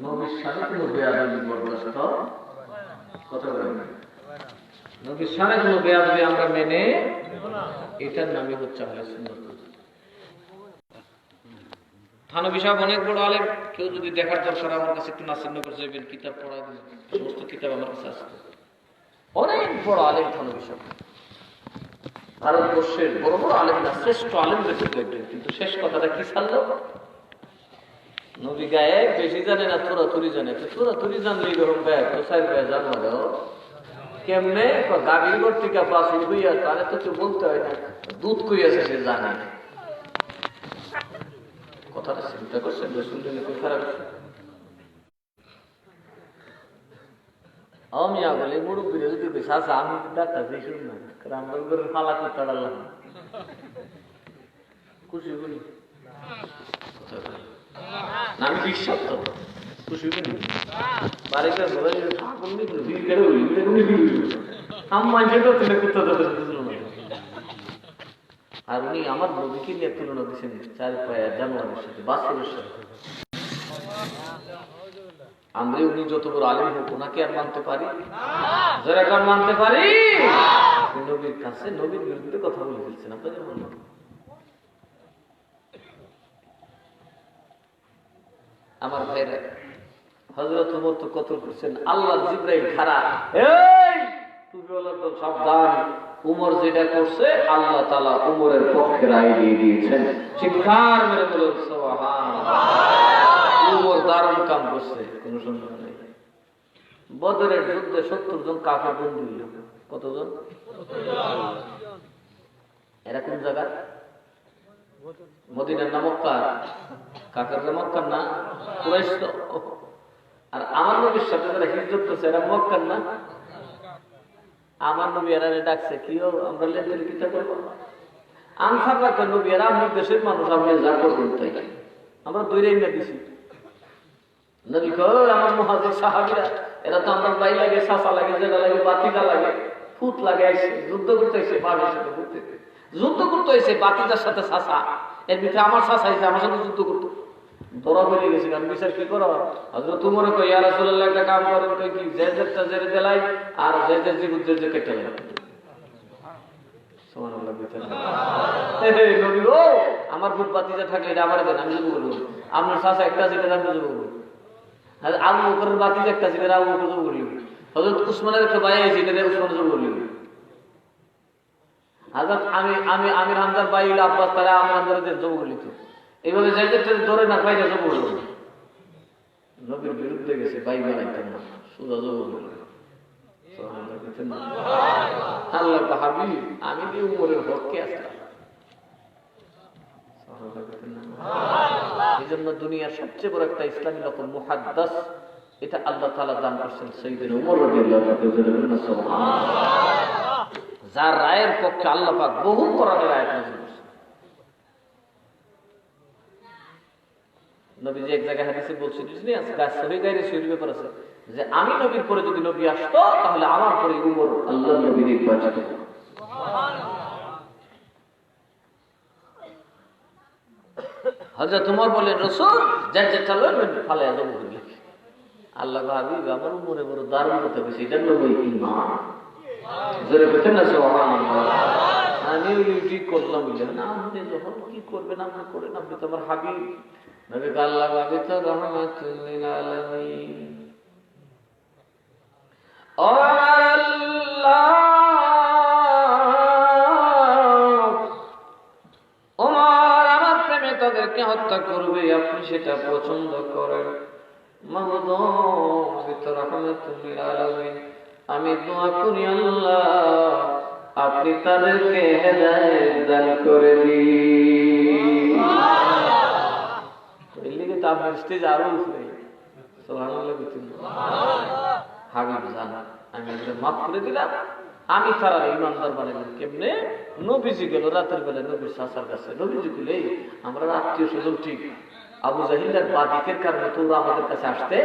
নবীর সাথে কোনো বেয়াদবি বরদাস্ত কথা বলেন না। নবীর সাথে কোনো বেয়াদবি আমরা মেনে এটার নামই হচ্ছে আহলে সুন্নাত। থানবী সাহেব অনেক বড় আলেম, কেউ যদি দেখার দরকার আমার কাছে একটু নাসিরনগর যাবেন, কিতাব পড়া দিবেন, সমস্ত কিতাব আমার কাছে আছে। অনেক বড় আলেম থানবী সাহেব, ভারতবর্ষের বড় বড় আলেম না, শ্রেষ্ঠ আলেম বেশি দেখবেন, কিন্তু শেষ কথাটা কি ছাড়লো? নবী গায়ে বেশি জানে না, তোরা তুরি জানে। তোরা তুরি জানলে এরকম গায়ে কোথায় গায়ে জানলো কেমনে? গাভীর ঘর থেকে বাসুর হইয়া তাহলে তো কেউ বলতে হয় না, দুধ কইয়াছে সে জানে। কথাটা চিন্তা করছেন? শুনলে খারাপ। আমি বলি মুরব্বীরা যদি বেশা আমি ডাক্তার দিয়ে শুন না, কারণ আমরা ঘরের ফালা করতে পারলাম খুশি বলি আমি বিশ্বাস তো খুশি বলি বাড়িটা আর উনি আমার নবীকে নিয়ে তুলনা দিচ্ছেন 4 পায়া জানোয়ারের সাথে, বাস্তবের সাথে। আমরা উনি যত বড় আলেম হোক ওনাকে আর মানতে পারি? যারা কার মানতে পারি? নবীর কাছে নবীর বিরুদ্ধে কথা বলে ফেলছেন আপনাদের মনে। আমার ভাইরা, হযরত ওমর তো কতল করছেন, আল্লাহ জিবরাইল খাড়া, এই তুমি বলো তো সাবধান, উমর যেটা করছে আল্লাহ তাআলা উমরের পক্ষে রায় দিয়ে দিয়েছেন। চিৎকার মেরে বলুন সুবহানাল্লাহ। উমর দারুণ কাম করছে, কোনো সন্দেহ নেই। বদরের যুদ্ধে 70 জন কাফের বন্দী হইল। কতজন? এরা কোন জায়গা? মদিনার না মক্কা? কাফেররা মক্কার না, কুরাইশ তো। আর আমার নবীর সাথে যারা হিজরত করছে এরা মক্কার না। আমার নবী এরা ডাকছে, কি আমরা লেনদেন কিতা করবো? আনসার নবী এরা আমি দেশের মানুষ, আমি যা করবেন তাই। আমরা দৈরাই না দিছি নবী কর আমার মুহাজির সাহাবীরা, এরা তো আমার ভাই লাগে, চাচা লাগে, জেলা লাগে, বাতিজা লাগে, ফুট লাগে, আইসে যুদ্ধ করতে হয়েছে, বাবার সাথে ঘুরতে যুদ্ধ করতে হয়েছে, বাতিজার সাথে চাচা। এর ভিতরে আমার চাচা হয়েছে, আমার সাথে যুদ্ধ করতো, ধরা হয়ে গেছে। আমি বিচার কি করো? হযরত ওমর কই, ইয়া রাসূলুল্লাহ একটা কাম করেন, কই কি যে যেটা জেরে দেলাই আর যে যে জীবুদের যে কেটে দেয়। সুবহানাল্লাহ। এই নবী ও আমার বুক বাতিজা থাকলে এটা আমারে দেন, আমি যুদ্ধ করব। আপনার চাচা একটা জিতে আমি যুদ্ধ করব। আর আবু বকরের বাতিজা একটা জিতে আবু বকর যুদ্ধ করব। হযরত উসমানের একটা ভাই আছে, এটা উসমান যুদ্ধ করব। হযরত আমি আমির হামজার ভাই আব্বাস তারা আমির হামজার যুদ্ধ করলিত। এইভাবে যাইতে ধরে না পাইলে যাবো নবীর বিরুদ্ধে গেছে, ভাই বানাইতেন না, সোজা যাবো। আল্লাহ হাবিব, আমি দিয়ে উমরের হককে আসলাম। এই জন্য দুনিয়ার সবচেয়ে বড় একটা ইসলামী লকব মুহাদ্দাস, এটা আল্লাহ তাআলা দান করছেন সাইয়্যিদনা উমর রাদিয়াল্লাহু আনহু, যার রায়ের পক্ষে আল্লাহ পাক বহু কোরআনের আয়াত নাযিল করেছেন। নবীজি এক জায়গায় হাদিসে বলছেন, সহিহ গায়রে ব্যাপার আছে যে আমি নবীর পরে যদি নবী আসতো তাহলে আমার পরে উমর আল্লাহর নবী নির্বাচিত। হযরত ওমর বলেন, রাসূল যার যেটা লইবেন ফালায়া যাবো। আল্লাহ হাবিব আমার উমরে বড় দারুণ কথা কইছে, এটা নবী ঈমান। জোরে বলেন না সুবহানাল্লাহ। আমি ঠিক করলাম বুঝলেন না, আপনি যখন কি করবেন আপনি করেন, আপনি তো আমার হাবিব। নবী আল্লাহ নবী তো রাহমাতুল লিল আলামিন। ও আল্লাহ, ওমর আমার প্রেমে তাদেরকে হত্যা করবে, আপনি সেটা পছন্দ করেন। মাবুদ নবী তো রাহমাতুল লিল আলামিন, আমি দোয়া করি আল্লাহ আপনি তাদেরকে হেদায়েত দান করে দিন। আপনার স্টেজ আরো উপরে। হাবিব জানা আমি মাফ করে দিলাম, আমি তারা ইমানদার বানাইলাম। কেমনে? নবীজি গেল রাতের বেলায় নবীর চাচার কাছে, নবীজি বলে আমরা আত্মীয় স্বজন ঠিক, আবু জাহিলের বাদিকের কারণে তোমরা আমাদের কাছে আসতে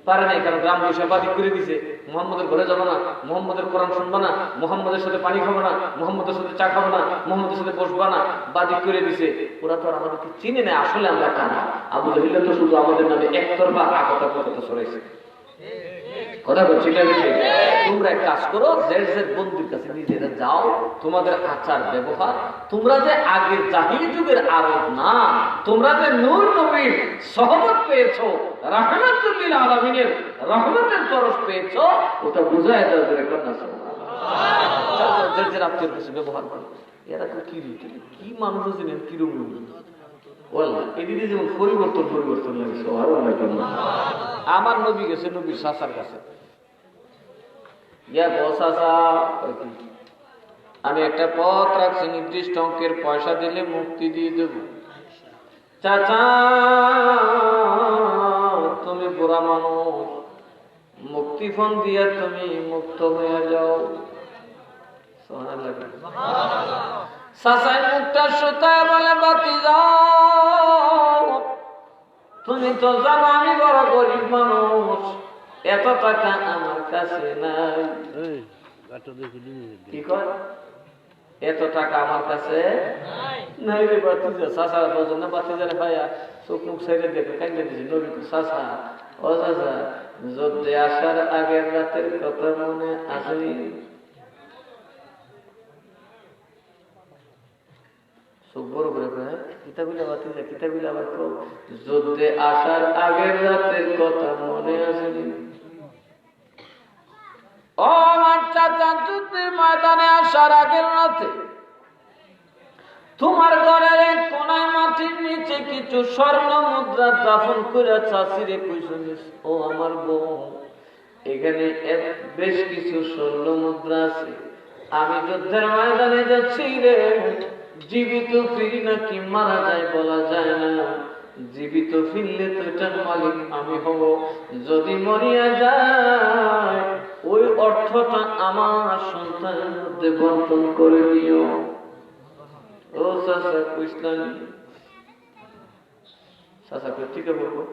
পারে নাই, কারণ গ্রাম বৈশা বাদিক করে দিছে মোহাম্মদের ঘরে যাবো না, মোহাম্মদের কোরআন শুনবো না, মোহাম্মদের সাথে পানি খাবো না, মোহাম্মদের সাথে চা খাবো না, মোহাম্মদের সাথে বসবো না, বাদিক করে দিছে। ওরা তো আর আমাদেরকে চিনে নেয়, আসলে আমরা কারা। আবু জাহেল তো শুধু আমাদের নামে একতরফা কথা ছড়াইছে। কথা বলছি না? তোমরা এক কাজ করো, বন্ধুর কাছে নিজেরা যাও, তোমাদের আচার ব্যবহার, তোমরা যে আগের জাহিলি যুগের আরব না, তোমরা যে নূর নবীর সহবত পেয়েছো, রাহমাতুল লিল আলামিনের রহমতের তরফ পেয়েছো, ওটা বুঝায় দাও যে কন্যা সুবহানাল্লাহ। আত্মীয়ের কাছে ব্যবহার করো। এরা তো কি মানুষ ছিলেন, কিরকম এদিকে যেমন পরিবর্তন লাগছে। আমার নবী গেছে নবীর চাচার কাছে, আমি একটা পথ রাখছি, নির্দিষ্ট অঙ্কের পয়সা দিলে মুক্তি দিয়ে দেব। চাচা তুমি বুড়া মানুষ, মুক্তিপণ দিয়ে তুমি মুক্ত হয়ে যাও। চাচাই মুখটা সুতায় বলে, বাতি যাও, তুমি তো জানো আমি বড় গরিব মানুষ, এত টাকা আমার কাছে নাই। কি কয়? এত টাকা আমার কাছে নাই রে বাতিজা। চাষা বলছেন না, বাতিজা রে ভাইয়া চোখ মুখ সাইডে দেখে কাইলে দিয়েছে। নবী চাষা, ও চাষা, যুদ্ধে আসার আগের রাতের কথা মনে আসেনি? চোখ বড় করে কিতাবিলা বাতিজা, কিতাবিলা আবার যুদ্ধে আসার আগের রাতের কথা মনে আসেনি? ও আমার চাচা, যুদ্ধের ময়দানে আসার আগের রাতে তোমার ঘরের এক কোনায় মাটির নিচে কিছু স্বর্ণ মুদ্রা দাফন করে চাষিরে কইছিস, ও আমার বউ, এখানে বেশ কিছু স্বর্ণ মুদ্রা আছে, আমি যুদ্ধের ময়দানে যাচ্ছি রে, জীবিত ফিরি নাকি মারা যায় বলা যায় না, জীবিত ফিরলে তো এটার মালিক আমি হব, যদি মরিয়া যায় ওই অর্থটা আমার সন্তানের মধ্যে বন্টন করে দিও। ও চাচা কইসলাম, চাচা কই ঠিক আছে বলবো,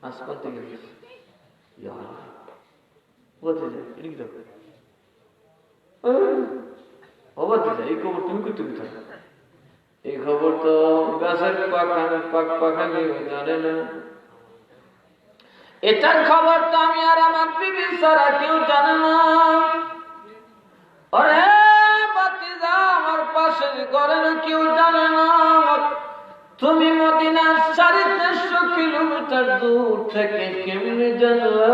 আসমান থেকে এই খবর তুমি করতে থাকো, এই খবর তো গাছের পাখালি জানে না, এটার খবর তো আমি আর আমার বিবি ছাড়া কেউ জানে না। আরে বাতিজা, আমার পাশে ঘরে কেউ জানে না, তুমি মদিনার 450 কিলোমিটার দূর থেকে কেমনে জানলা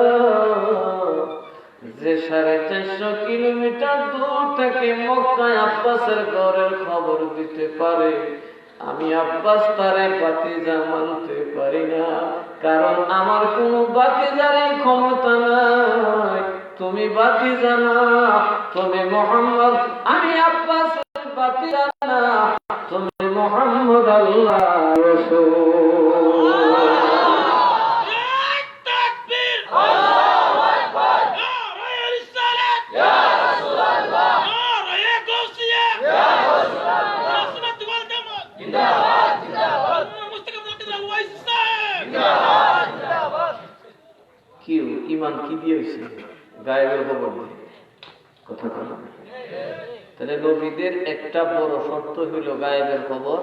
যে 450 কিলোমিটার দূর থেকে মক্কায় আব্বাসের ঘরের খবর দিতে পারে? আমি আব্বাস তারে বাতিজা মানতে পারি না, কারণ আমার কোন বাতিজার ক্ষমতা নাই। তুমি বাতিজা না, তুমি মুহাম্মদ, আমি আব্বাস বাতিজা না, তুমি মুহাম্মদ আল্লাহর রাসূল। ইমান কি দিয়েছে? গায়েবের খবর দিয়ে কথা বলা। তাহলে নবীদের একটা বড় শর্ত হইল গায়েবের খবর।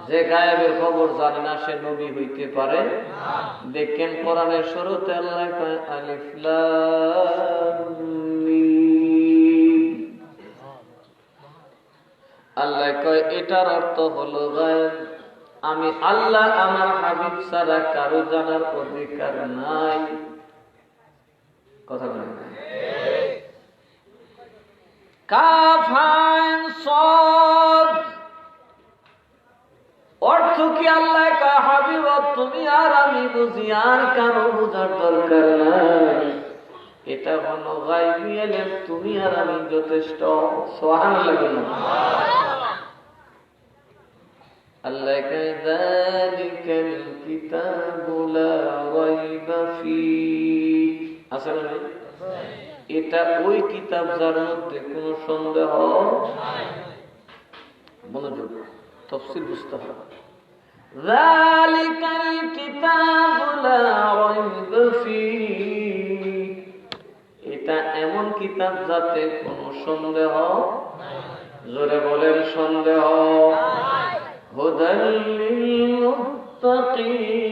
যে গায়েবের খবর জানে না সে নবী হইতে পারে। দেখেন কোরআনের শুরুতে আল্লাহ কয় আলিফ লাম মিম, আল্লাহ কয় এটার অর্থ হলো গায়েব। আমি আল্লাহ আমার হাবিব ছাড়া কারো জানার অধিকার নাই। কথা বলেন কাফ আইন সাদ অর্থ কি? আল্লাহ কয় হাবিব তুমি আর আমি বুঝি, আর কারো বোঝার দরকার নাই। এটা হলো গায়বী ইলম, তুমি আর আমি যথেষ্ট। সুবহানাল্লাহ। আল্লাহ কয় যালিকাল কিতাবু লা রাইবা ফীহ, আসলে না এটা ওই কিতাব যার মধ্যে কোনো সন্দেহ নাই। মনোযোগ, তাফসীর বুঝতে হবে। যালিকাল কিতাবু লা রাইব ফীহ, এটা এমন কিতাব যাতে কোনো সন্দেহ, জোরে বলেন সন্দেহ, হুদাল লিল মুত্তাকিন।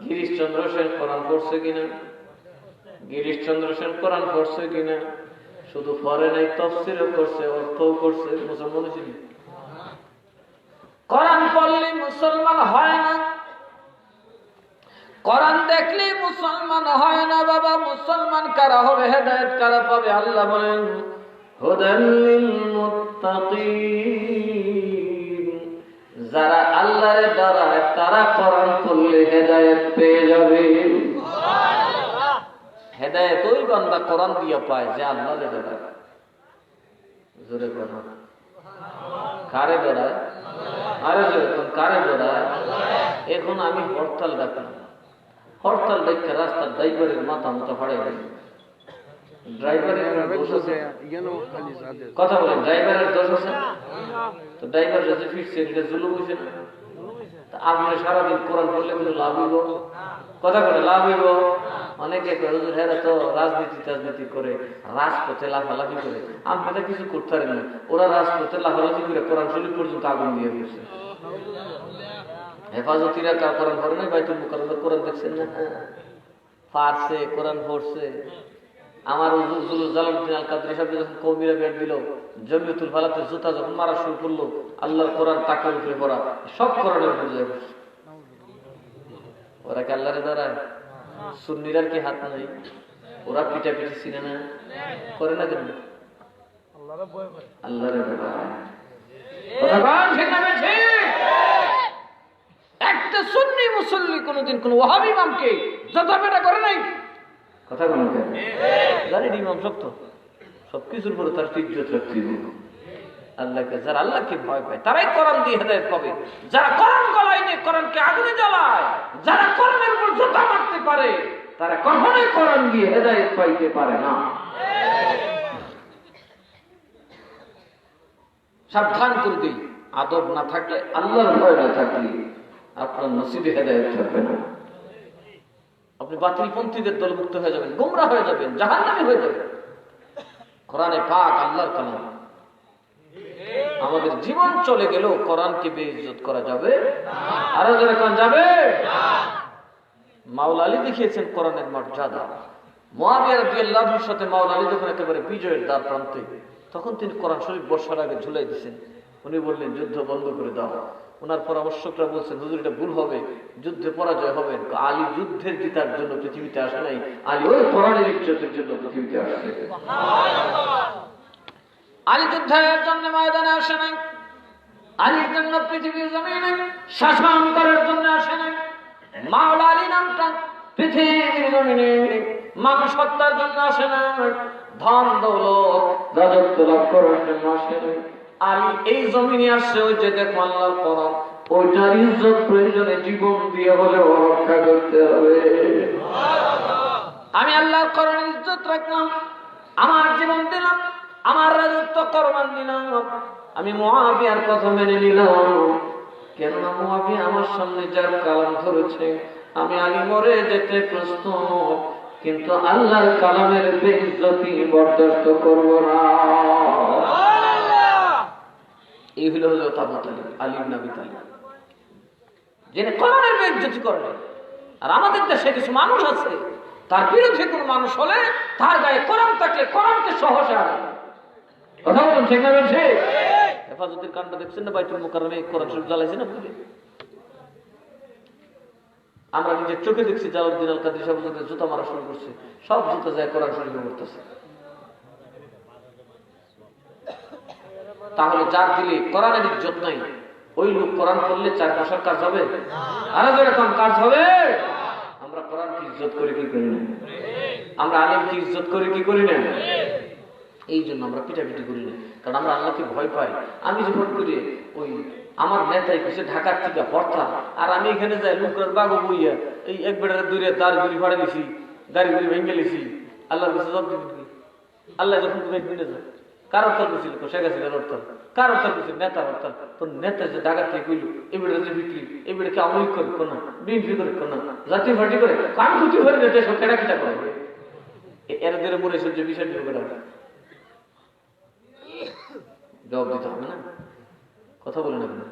গিরিশচন্দ্র সেন কোরআন পড়ছে কিনা? গিরিশচন্দ্র সেন কোরআন পড়ছে কিনা? শুধু পড়ে নাই, তাফসীরও করছে, অর্থও করছে। মুসলমান ছিল। কোরআন পড়লে মুসলমান হয় না, কোরআন দেখলে মুসলমান হয় না বাবা। মুসলমান কারা হবে, হেদায়েত কারা পাবে? আল্লাহ বলেন হুদাল লিল মুত্তাকিন, যারা আল্লাহরে ডরায় তারা কোরআন পড়লে হেদায়েত পেয়ে যাবে। হেদায়েত ওই বান্দা কোরআন দিয়ে পায় যে আল্লাহরে ডরায়। জোরে বলো, কারে ডরায়? আরে জোরে কোন, কারে ডরায়? এখন আমি হরতাল ডাকলাম, হরতাল দেখতে রাস্তার ড্রাইভারের মাথা মতো ফাড়ে গেল। ড্রাইভারের দোষ আছে? কথা বলেন, ড্রাইভারের দোষ আছে? তো ড্রাইভার যদি ফিরছে এটা জুলুম হয়েছে না? আপনি সারাদিন কোরআন পড়লে কিন্তু লাভ হইব। কথা বলে লাভ হইব। অনেকে হুজুর হেরা তো রাজনীতি করে, রাজপথে লাফালাফি করে। আমরা কিছু করতে পারেন না, ওরা রাজপথে লাফালাফি করে কোরআন শরীফ পর্যন্ত আগুন দিয়ে গেছে। হেফাজতিরা কোরআন পড়ে নাই, বাইতুল মুকাররমের কোরআন দেখছেন না? ফারসে কোরআন পড়ছে। আমার হুজুর জালালউদ্দিন আল কাদরি সাহেব যখন কওমিরা বের দিল, জমিয়তুল ফালাতে জুতা যখন মারা শুরু করলো, আল্লাহর কোরআন তাকে উপরে পড়া, সব কোরআনের উপরে যায় বসে। ওরা কি আল্লাহরে দাঁড়ায়? সুন্নিরার কি হাত নাই? ওরা পিটাপিটি চিনে না, করে না কেন? আল্লাহরে দাঁড়ায়। একটা সুন্নি মুসল্লি কোনদিন কোন ওয়াহাবি ইমামকে যথাপেটা করে নাই। কথা বলেন কেন? জানি ইমাম সত্য, সবকিছুর উপরে তার ইজ্জত রাখতে হবে। আল্লাহকে, যারা আল্লাহকে ভয় পায় তারাই কোরআন দিয়ে হেদায়েত পাবে। যারা কোরআন গলায় নিয়ে কোরআনকে আগুনে জ্বালায়, যারা কোরআনের উপর জুতা মারতে পারে, তারা কখনোই কোরআন দিয়ে হেদায়েত পাইতে পারে না। সাবধান করে দিই, আদব না থাকলে, আল্লাহর ভয় না থাকলে আপনার নসিবে হেদায়েত থাকবে না। আপনি বাতিলপন্থীদের দলভুক্ত হয়ে যাবেন, গোমরা হয়ে যাবেন, জাহান্নামী হয়ে যাবেন। কোরআনে পাক আল্লাহর কালাম। আমাদের জীবন চলে গেলেও কোরআনকে বেইজ্জত করা যাবে? আরো যারা কোন যাবে? মাওলা আলী দেখিয়েছেন কোরআনের মর্যাদা। মুআবিয়া রাদিয়াল্লাহু আনহুর সাথে মাওলা আলী যখন একেবারে বিজয়ের দ্বার প্রান্তে, তখন তিনি কোরআন শরীফ বর্ষার আগে ঝুলাই দিয়েছেন। উনি বললেন যুদ্ধ বন্ধ করে দাও। ওনার পরামর্শকরা বলছেন হুজুর এটা ভুল হবে, যুদ্ধে পরাজয় হবে। আলী যুদ্ধের জিতার জন্য পৃথিবীতে আসে নাই, আলী ওই কোরআনের ইজ্জতের জন্য পৃথিবীতে আসছে। আলী যুদ্ধের জন্য ময়দানে আসে নাই, আলীর জন্য পৃথিবীর জমিনে শাসন করার জন্য আসে নাই। মাওলা আলী নামটা পৃথিবীর জমিনে মানুষ হত্যার জন্য আসে না, ধন দৌলত রাজত্ব লাভ করার জন্য আসে নাই। আলী এই জমিনে আসছে ওই যে দেখো আল্লাহর কোরআন, ওইটার ইজ্জত প্রয়োজনে জীবন দিয়ে হলেও রক্ষা করতে হবে। আমি আল্লাহর কোরআনের ইজ্জত রাখলাম, আমার জীবন দিলাম, আমার রাজত্ব কোরবান দিলাম। আমি মুআবিয়ার কথা মেনে নিলাম, কেননা মুআবিয়া আমার সামনে যার কালাম ধরেছে, আমি আলী মরে যেতে প্রস্তুত, কিন্তু আল্লাহর কালামের বেইজ্জতি বরদাস্ত করব না। এই হলো আবু তালিব, আলী ইবনে আবি তালিব, যিনি কোরআনের বেইজ্জতি করেন। আর আমাদের দেশে কিছু মানুষ আছে, তার বিরুদ্ধে কোন মানুষ হলে তার গায়ে কোরআন থাকলে কোরআনকে সহসা কথা বলুন, ঠিক না? বলছে হেফাজতের কাণ্ড দেখছেন না? বাইতুল মুকাররমে কোরআন শরীফ জ্বালাইছে না? আমরা নিজের চোখে দেখছি জালালউদ্দিন আল কাদরি সাহেব জুতা মারা শুরু করছে, সব জুতা যায় কোরআন শরীফে পড়তেছে। তাহলে যার দিলে কোরআনের ইজ্জত নাই, ওই লোক কোরআন পড়লে চার বছর কাজ হবে? আরো যেরকম কাজ হবে। আমরা কোরআনকে ইজ্জত করি কি করি না? আমরা আলেমকে ইজ্জত করি কি করি না? এই জন্য আমরা পিটাপিটি করি না, কারণ আমরা আল্লাহকে ভয় পাই। আমি যখন করি ওই আমার নেতাই কিছু ঢাকার থেকে হরতাল, আর আমি এখানে যাই লুকরার বাগো বইয়া এই এক বেটার দূরে দাঁড় গুলি ফাড়ে দিছি, গাড়ি গুলি ভেঙে লিছি, আল্লাহর কাছে জব দিবি। আল্লাহ যখন তুমি ভেঙে যায় কার হরতাল করছিল? শেখ হাসিনার হরতাল। কার হরতাল করছিল? নেতার হরতাল। তোর নেতা যে ডাকাত থেকে কইল এবারে যে বিক্রি এবারে কি আওয়ামী লীগ করে কোন বিএনপি করে কোন জাতীয় পার্টি করে কাম ক্ষতি হয়ে যেতে সব কেনা কিটা করে এর ধরে মনে সহ্য বিষয় নিয়ে জবাব দিতে হবে না? কথা বলে না কেন?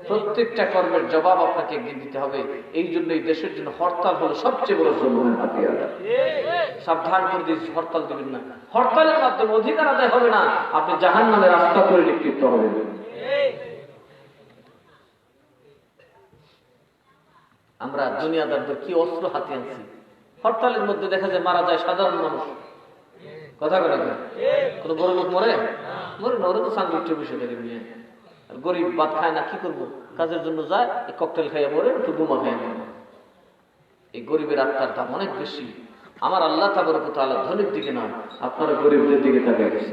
প্রত্যেকটা কর্মের জবাব আপনাকে একদিন দিতে হবে। এই জন্য এই দেশের জন্য হরতাল হলো সবচেয়ে বড় জুলুমের হাতিয়ার। সাবধান করে দিয়েছি, হরতাল দিবেন না। হরতালের মাধ্যমে অধিকার আদায় হবে না, আপনি জাহান্নামের রাস্তা পরিলক্ষিত হবে। আমরা দুনিয়াদারদের কি অস্ত্র হাতে আনছি। হরতালের মধ্যে দেখা যায় মারা যায় সাধারণ মানুষ। কথা বলে কোন বড় লোক মরে মরে না, ওরা তো সাংগঠনিক বিষয় নিয়ে। আর গরিব ভাত খায় না, কি করবো? কাজের জন্য যায়, ককটেল খাইয়া মরে, একটু বোমা খাইয়া মরে। এই গরিবের আত্মার দাম অনেক বেশি। আমার আল্লাহ তাবারক ওয়া তাআলা ধনীর দিকে নয়, আপনারা গরিবদের দিকে তাকিয়ে আছে।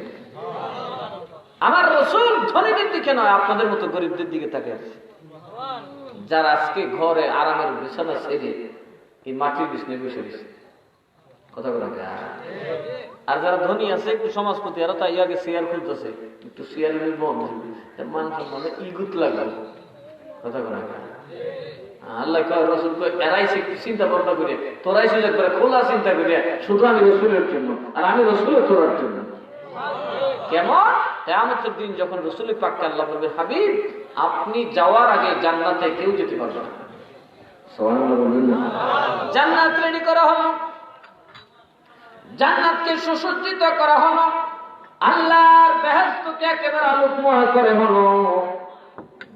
আমার রাসূল ধনীদের দিকে নয়, আপনাদের মতো গরিবদের দিকে তাকিয়ে আছে। যারা আজকে ঘরে আরামের বিছানা ছেড়ে এই মাটির বিছানায় বসে রয়েছে। কথা বলা যায়। আর যারা ধনী আছে একটু সমাজপতি, এরা তাই আগে শেয়ার খুলতেছে, একটু শেয়ারের বন্ধ মানুষের মনে ইগুত লাগবে। কথা বলা যায়। আল্লাহ রসুল এরাইছে একটু চিন্তা ভাবনা করে, তোরাই সুযোগ করে খোলা চিন্তা করিয়া শুধু আমি রসুলের জন্য আর আমি রসুলের তোরার জন্য। কেমন? কিয়ামতের দিন যখন রসুল পাককে আল্লাহ বলবে, হাবিব আপনি যাওয়ার আগে জান্নাতে কেউ যেতে পারবে না। সুবহানাল্লাহ বলবেন না? জান্নাত রেডি করা হলো, জান্নাতকে সুসজ্জিত করা হলো, আল্লাহর বেহেশতকে একেবারে আলোকময় করে হলো।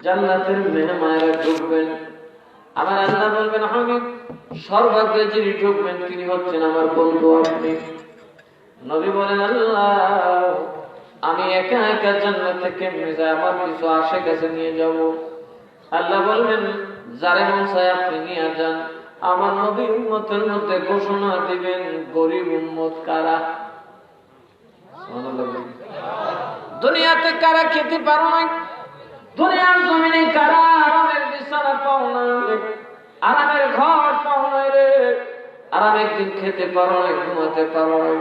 জান্নাতের মেহমানেরা ঢুকবেন, আমার আল্লাহ বলবেন, হাবিব সর্বাগ্রে যিনি ঢুকবেন তিনি হচ্ছেন আমার বন্ধু আপনি। নবী বলেন, আল্লাহ আমি একা একা জান্নাতে কেমনে যাই? আমার কিছু আশে কাছে নিয়ে যাব। আল্লাহ বলবেন, যারে মন চায় আপনি নিয়ে যান। আমার নবী উম্মতের মধ্যে ঘোষণা দিবেন, গরিব উম্মত কারা? দুনিয়াতে কারা খেতে পারো না? দুনিয়ার জমিনে কারা আরামের বিছানা পাও না, আরামের ঘর পাও না রে? আরাম একদিন খেতে পারো না, ঘুমাতে পারো না?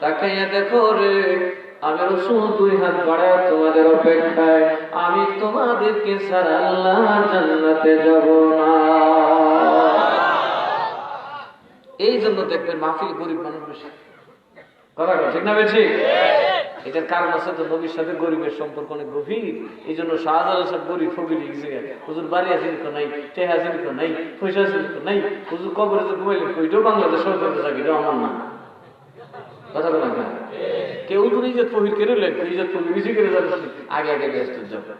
তাকাইয়া দেখো রে, আমি রাসূল দুই হাত বাড়ায় তোমাদের অপেক্ষায়। আমি তোমাদেরকে ছাড়া আল্লাহ জান্নাতে যাব না। এই জন্য দেখবেন মাহফিল গরিব মানুষ বেশি। কথা ঠিক না বেশি? এটার কারণ আছে তো, নবীর সাথে গরিবের সম্পর্ক অনেক গভীর। এই জন্য শাহজালাল সব গরিব ফকির লিখছে, হুজুর বাড়ি আছে নাই, টেহা আছে নাই, পয়সা আছে নাই, হুজুর কবরে যে ঘুমাইলেন ওইটাও বাংলাদেশ সরকারের চাকরি, এটা আমার না। কথা বলা না, কেউ তো নিজের ফকির কেড়ে লেন, নিজের ফকির বেশি করে যাবে, আগে আগে ব্যস্ত যাবে।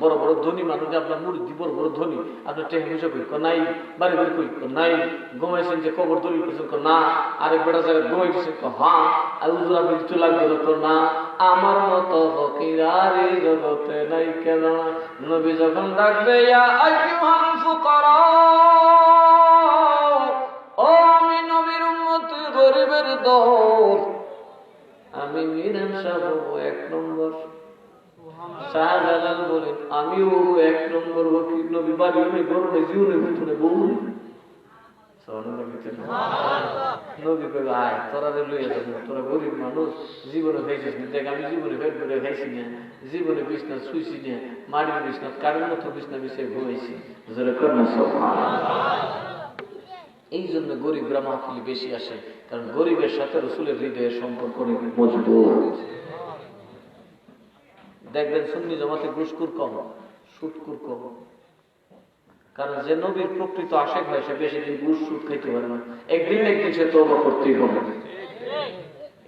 বড় বড় ধনী মানুষ, আপনার মুরব্বী বড় বড় ধনী, আপনার টেহা পয়সা কই নাই, বাড়ি বাড়ি কই নাই, ঘুমাইছেন যে কবর দলিল করছেন না, আরেক বেটা জায়গায় ঘুমাই দিচ্ছেন হ্যাঁ, আর হুজুর আপনি কিছু লাগবে না। আমার মতো ফকির আর এই জগতে নাই কেন? নবী যখন ডাকবে, ইয়া আইয়ুহাল ফুকারা, ও আমি নবীর উম্মত গরিবের দল, আমি মীরানশাহ হবো এক নম্বর। শাহজালাল বলেন, আমিও এক নম্বর ফকির। নবী বাড়ি অনেক বড় নেই, জীবনের ভিতরে বউ। নবী কইল, আয় তোরা লইয়া যাবো, তোরা গরিব মানুষ, জীবনে খাইছিস না। দেখ আমি জীবনে পেট ভরে খাইছি না, জীবনে বিছনা শুইছি না, মাটির বিছনা কারের মতো বিছনা বিছিয়ে ঘুমাইছি। এই জন্য গরিবরা মাহফিলে বেশি আসে, কারণ গরিবের সাথে রাসূলের হৃদয়ের সম্পর্ক অনেক মজবুত। দেখবেন সুন্নি জামাতে ঘুষখোর কম, সুদখোর কম, কারণ যে নবীর প্রকৃত আশেক হয় সে বেশি দিন ঘুষ সুদ খাইতে পারে না, একদিন একদিন সে তওবা করতেই হবে।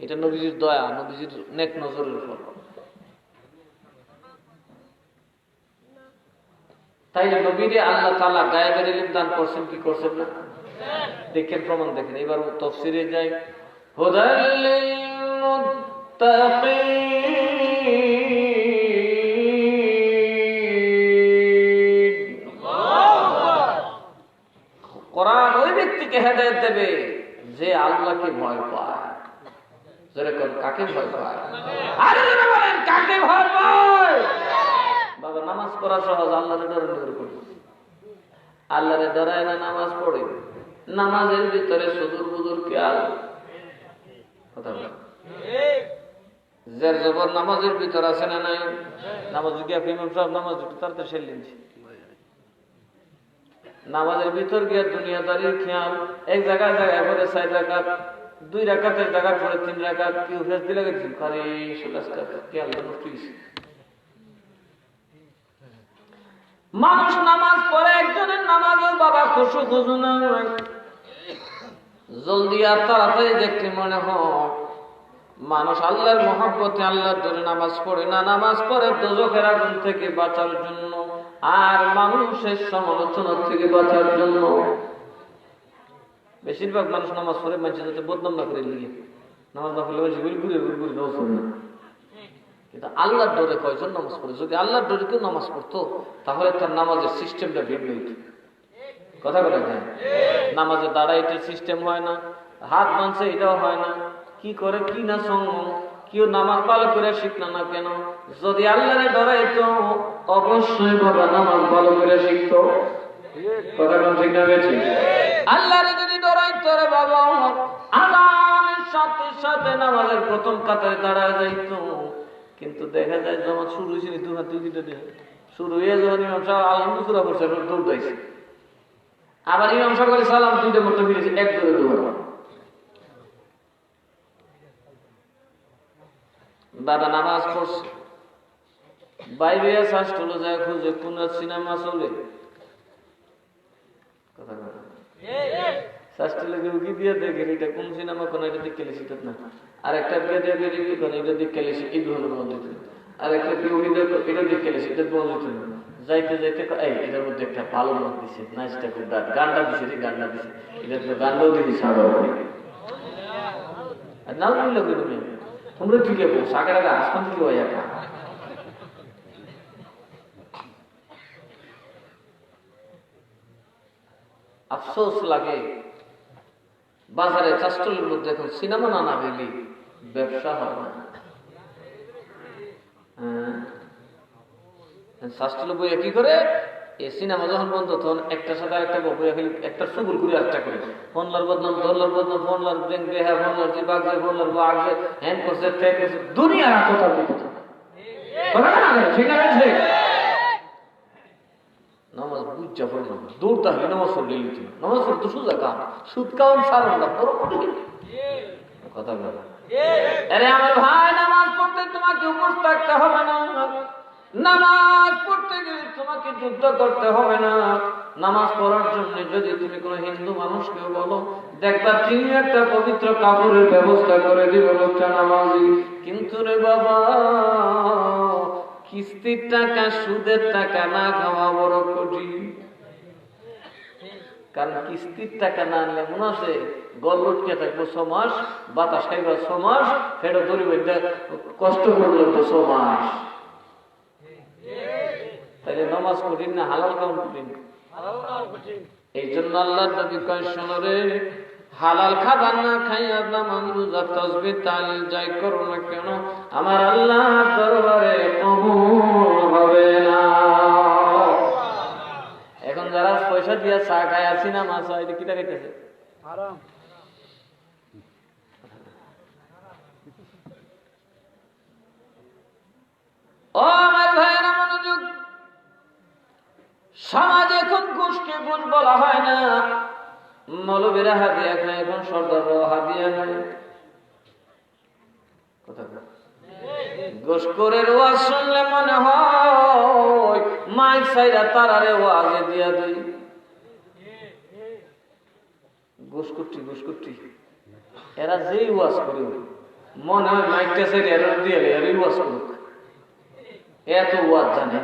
এটা নবীজির দয়া, নবীজির নেক নজরের ফল। তাই নবীরে আল্লাহ তাআলা গায়েবের ইলম দান করছেন কি করছেন না? দেখেন, প্রমাণ দেখেন। এবার তাফসীরে যাই, হুদাল লিল মুত্তাকিন, কোরআন ওই ব্যক্তিকে হেদায়েত দেবে যে আল্লাহকে ভয় পায়। যেরকম কাকে ভয় পায়? আরে যারা বলেন কাকে ভয় পায়? বাবা নামাজ পড়া সহজ, আল্লাহরে ডরে ডরে পড়ে। আল্লাহরে ডরায় না নামাজ পড়ে, নামাজের ভিতরে সুদূর খেয়াল কথা বল যার জবর নামাজের ভিতর আছে না নাই নামাজ গিয়া ইমাম সাহেব নামাজ একটু তাড়াতাড়ি সেরে নিয়েছি নামাজের ভিতর গিয়া দুনিয়াদারির খেয়াল এক জায়গায় জায়গায় করে 4 রাকাত 2 রাকাতের জায়গা করে 3 রাকাত কি ফেস দিলে গেছি আরে সুলাসকা খেয়াল প্লিজ মানুষ নামাজ পড়ে একজনের নামাজের বাবা খুশু খুশু না জলদি আর তাড়াতাড়ি দেখতে মনে হয় মানুষ আল্লাহর মহব্বতে আল্লাহর ধরে নামাজ পড়ে না নামাজ পড়ে দোজখের আগুন থেকে বাঁচার জন্য আর মানুষের সমালোচনা থেকে বাঁচার জন্য বেশিরভাগ মানুষ নামাজ পড়ে মানুষের যাতে বদনাম না করে লিখে নামাজ না পড়লে ঘুরে ঘুরে ঘুরে নামাজ পড়ে না কিন্তু আল্লাহর ডরে কয়জন নামাজ পড়ে যদি আল্লাহর ডরে কেউ নামাজ পড়তো তাহলে তার নামাজের সিস্টেমটা ভিন্ন হইত কথা বলে নামাজে দাঁড়াইতে সিস্টেম হয় না হাত বাঁধছে এটাও হয় না কি করে কি না সঙ্গ কেউ নামাজ ভালো করে শিখলো না কেন যদি আল্লাহরে ডরাইতো অবশ্যই বাবা নামাজ ভালো করে শিখতো কথা কোন ঠিক না বেশি আল্লাহরে যদি ডরাইতো রে বাবা আল্লাহর সাথে সাথে নামাজের প্রথম কাতারে দাঁড়ায় যাইতো কিন্তু দেখা যায় নামাজ শুরু হয়েছে দু হাত দুইটা দিয়ে শুরু হয়ে যখন ইমাম সাহেব আলহামদুলিল্লাহ পড়ছে দৌড় দিয়েছে আবার ইমাম সাহেব করে সালাম দুইটা মতো ফিরেছে এক ধরে দৌড় বাবা নামাজ পড়ছে বাইরে শাস্ত্র যায় খুঁজে কোন সিনেমা চলে শাস্ত্র লাগে উকি দিয়ে দেখে এটা কোন সিনেমা কোন এটা দিকে গেলেছি না আর একটা দিয়ে দিয়ে দেখি কোন এটা দিকে গেলেছি ঈদ হলো মধ্যে আর একটা দিয়ে উকি দেখো এটা দিকে গেলেছি এটা বলতে যাইতে যাইতে এই এটার মধ্যে একটা ভালো মত দিছে নাচটা খুব গানটা দিছে রে গানটা দিছে এটা তো গানটাও দিছে সাদা আর নাও বললে তুমি তোমরা ঠিক আছে সাগর আগে আসমান থেকে হয়ে যাবে আফসোস লাগে বাজারে চাষ্টলের মধ্যে এখন সিনেমা না গেলে ব্যবসা হয় না শাস্ত্র বই কি করে এই সিনেমা যখন বন্ধ তখন একটার সাথে একটা বই একটা সুগুল করে একটা করে ফোনলার বদনাম দোল্লার বদনাম ফোনলার ব্রেন বেহা ফোনলার জিবাগ যায় ফোনলার বাগ যায় হ্যান্ড করছে ট্রেন করছে দুনিয়া কথা নামাজ বুঝা পড়ে না দৌড়তে হবে নামাজ পড়লে লিখতে নামাজ পড়তে সোজা কাম সুদ কাউন সারণ না বড় কঠিন কথা বলা আরে আমার ভাই নামাজ পড়তে তোমাকে উপোস থাকতে হবে না নামাজ পড়তে গেলে তোমাকে যুদ্ধ করতে হবে না নামাজ পড়ার জন্য যদি তুমি কোনো হিন্দু মানুষকে বলো দেখবা তিনি একটা পবিত্র কাপড়ের ব্যবস্থা করে দিবে লোকটা নামাজি কিন্তু রে বাবা কিস্তির টাকা সুদের টাকা না খাওয়া বড় কঠিন কারণ কিস্তির টাকা না আনলে মনে আছে গল লটকে থাকবো 6 মাস বাতাস খাইবা 6 মাস ফেরত ধরিবে কষ্ট করলে তো 6 মাস তাইলে নামাজ কঠিন না হালাল কাউন কঠিন এই জন্য আল্লাহ নবী কয় শোনো রে হালাল খাবার না খাইয়া নামাজ রোজা তাসবিহ তাহলিল যাই করো না কেন আমার আল্লাহর দরবারে কবুল হবে না এখন যারা পয়সা দিয়া চা খায় আর সিনেমা চায় এটা কিটা খাইতেছে হারাম ও আমার ভাইয়েরা মনোযোগ সমাজে এখন ঘুষকে ঘুষ বলা হয় না মৌলবীরা হাদিয়া খায় এখন সর্দাররাও হাদিয়া খায় কথা ঘুষখোরের ওয়াজ শুনলে মনে হয় মাইক সাইরা তারারে ওয়াজে দিয়া দেই ঘুষকুটি এরা যেই ওয়াজ করে মনে হয় মাইকটা সাইড এরা দিয়ে এরই ওয়াজ করুক এত ওয়াজ জানে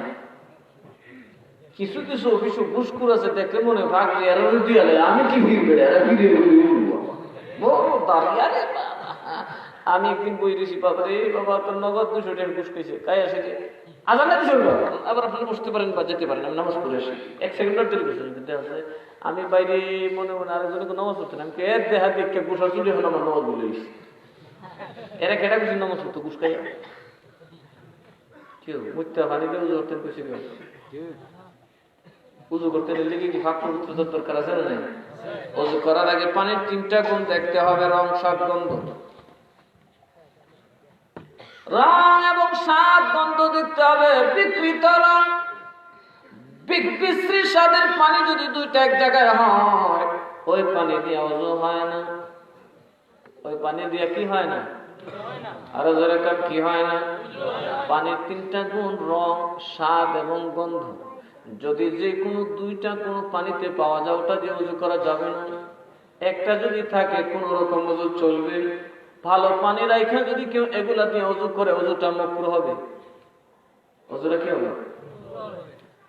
কিছু কিছু অফিসে ঘুষখোর আছে দেখলে মনে ভাগ এরা দিয়ে আমি কি ভিড় এরা ভিড়ে দাঁড়িয়ে আমি একদিন বই রেছি বাবা রে বাবা তোর নগদ 200 টাকা ঘুষ খাইছে কাই আসে যে আজান দিছে আবার আপনারা বসতে পারেন বা যেতে পারেন আমি নামাজ পড়ে আসি 1 সেকেন্ডের দেরি করছি দিতে আছে আমি বাইরে মনে মনে আরেকজনকে নামাজ পড়তে আমি কে দেহা দেখে ঘুষ চুরি এখন আমার নামাজ বলে গেছি এরা কেটা কিছু নামাজ পড়তো ঘুষ খাই কেউ মুত্যা পানি দিয়ে উজু করতেন খুশি কেউ উজু করতে লেগে কি ফাঁক পবিত্রতার দরকার আছে না নাই ওযু করার আগে পানির 3টা গুণ দেখতে হবে, রং, স্বাদ, গন্ধ। রং এবং স্বাদ গন্ধ দেখতে হবে। বিকৃত রং, বিশ্রী স্বাদের পানি যদি 2টা এক জায়গায় হয়, ওই পানি দিয়ে ওযু হয় না। ওই পানি দিয়ে কি হয় না? আরো জোরে কার কি হয় না? পানির 3টা গুণ, রং, স্বাদ এবং গন্ধ। যদি যে কোনো 2টা কোন পানিতে পাওয়া যায়, ওটা দিয়ে ওযু করা যাবে না। একটা যদি থাকে কোন রকম ওযু চলবে। ভালো পানি রাখা যদি কেউ এগুলা দিয়ে ওযু করে, ওযুটা মাকরুহ হবে। ওযুটা কি হবে?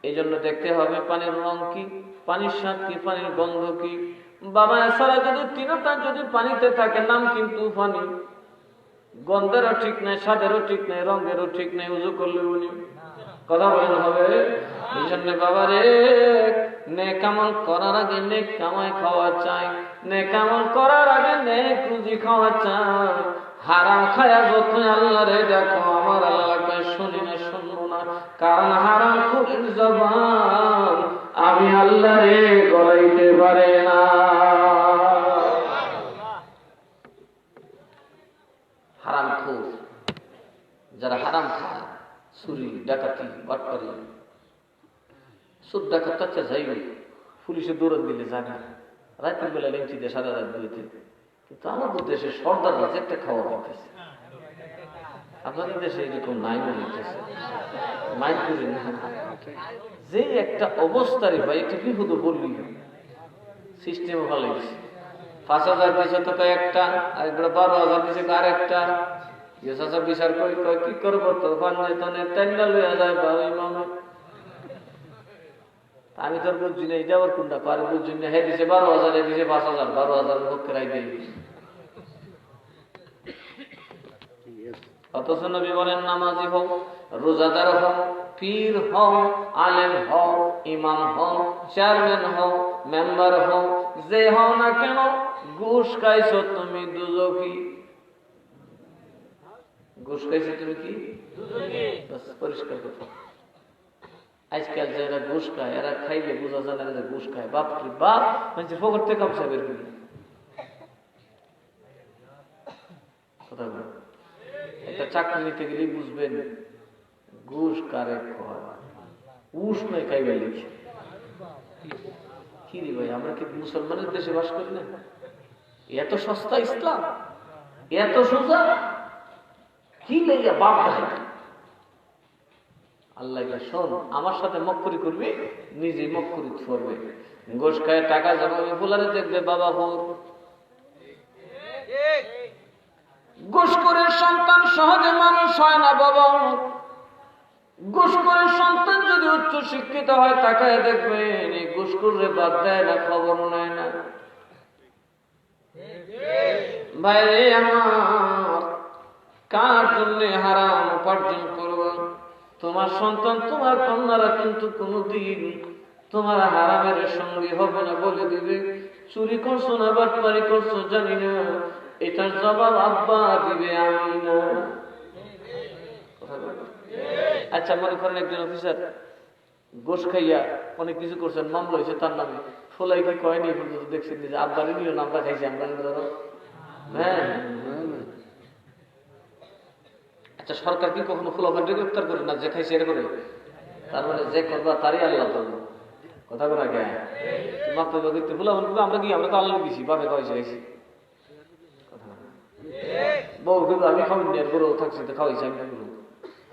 এই জন্য দেখতে হবে পানির রং কি, পানির স্বাদ কি, পানির গন্ধ কি। বাবা এছাড়া যদি 3টা যদি পানিতে থাকে, নাম কিন্তু পানি, গন্ধেরও ঠিক নাই, স্বাদেরও ঠিক নাই, রঙেরও ঠিক নাই, ওযু করলে উনি কথা বলেন হবে। এই জন্য বাবা রে, নেক আমল করার আগে নেক কামাই খাওয়া চাই, নেক আমল করার আগে নেক রুজি খাওয়া চাই। হারাম খায়া যত আল্লাহ রে দেখো, আমার আল্লাহকে শুনি না, শুনবো না, কারণ হারাম খুরের জবান আমি আল্লাহ রে গলাইতে পারে না। হারাম খুর যারা হারাম খায়, চুরি, ডাকাতি, বাটপারি, সুদ ডাকাত চাচ্ছে যাই, পুলিশে দৌড়ান দিলে জানে, রাতের বেলা লেংচি দিয়ে সারা রাত দিতে। কিন্তু আমাদের দেশে সর্দাররা যেটা খাওয়া হইতেছে, আপনাদের দেশে এরকম নাই হইতেছে, মাইক করে না। যে একটা অবস্থারে ভাই একটা বিপদ বললি, সিস্টেম ভালো গেছে। 5,000 দিছে তো একটা, আর 12,000 দিছে আর একটা। বিচার করি কি করবো, তো টেন্ডার লইয়া যায় বাবা ইমামে। আমি তোর বুঝছি না, এটা আবার কোনটা পারে বুঝছি না। হ্যাঁ দিছে 12,000, এ দিছে 5,000, 12,000 পক্ষে রাই দিই। অথচ নবী বলেন নামাজি হও, রোজাদার হও, পীর হও, আলেম হও, ইমাম হও, চেয়ারম্যান হও, মেম্বার হও, যে হও না কেন, ঘুষ খাইছো তুমি দুজকি। ঘুষ খাইছো তুমি কি? পরিষ্কার কথা। আজকাল যারা ঘুষ খায়, এরা খাইলে বোঝা যায় না যে ঘুষ খায়। বাপ কি বাপ, মানে ফকর থেকে কামসা বের করি। কথা বল, একটা চাকরি নিতে গেলেই বুঝবেন ঘুষ কারে খায়, উস নয় খাইবে লিখে। কি রে ভাই, আমরা কি মুসলমানের দেশে বাস করি না? এত সস্তা ইসলাম, এত সোজা, কি লেগে বাপ ভাই। আল্লাহ শোন, আমার সাথে মক্করি করবি, নিজেই মক্করি করবে। ঘুষ খায় টাকা জমাবে, ফুলারে দেখবে বাবা হোর। ঘুষখোরের সন্তান সহজে মানুষ হয় না বাবা। ঘুষখোরের সন্তান যদি উচ্চ শিক্ষিত হয়, তাকায় দেখবেন এই ঘুষখোরে বাদ দেয় না, খবর নেয় না। ভাইরে আমার, কার জন্য হারাম উপার্জন করবো? তোমার সন্তান, তোমার কন্যারা কিন্তু কোনদিন তোমার হারামের সঙ্গী হবে না, বলে দিবে। চুরি করছো না বাটপারি করছো জানি না, এটার জবাব আব্বা দিবে, আমি না। আচ্ছা মনে করেন একজন অফিসার ঘুষ খাইয়া অনেক কিছু করছেন, মামলা হয়েছে তার নামে, ফলাই কি কয়নি পর্যন্ত দেখছেন যে আব্বারই নিল না, আমরা খাইছি, আমরা ধরো। হ্যাঁ, আচ্ছা সরকার কি কখনো ফুলাফানকে গ্রেফতার করে না, যে খাইছে এটা করে? তার মানে যে করবা তারই আল্লাহ করবো। কথা বলা গে মাত্র দেখতে ফুলাফান করবো, আমরা কি, আমরা তো আল্লাহ দিছি, বাপে খাওয়াইছে খাইছি। বউ কিন্তু আমি খাওয়াইনি, আর গরু থাকছে তো খাওয়াইছি, আমি গরু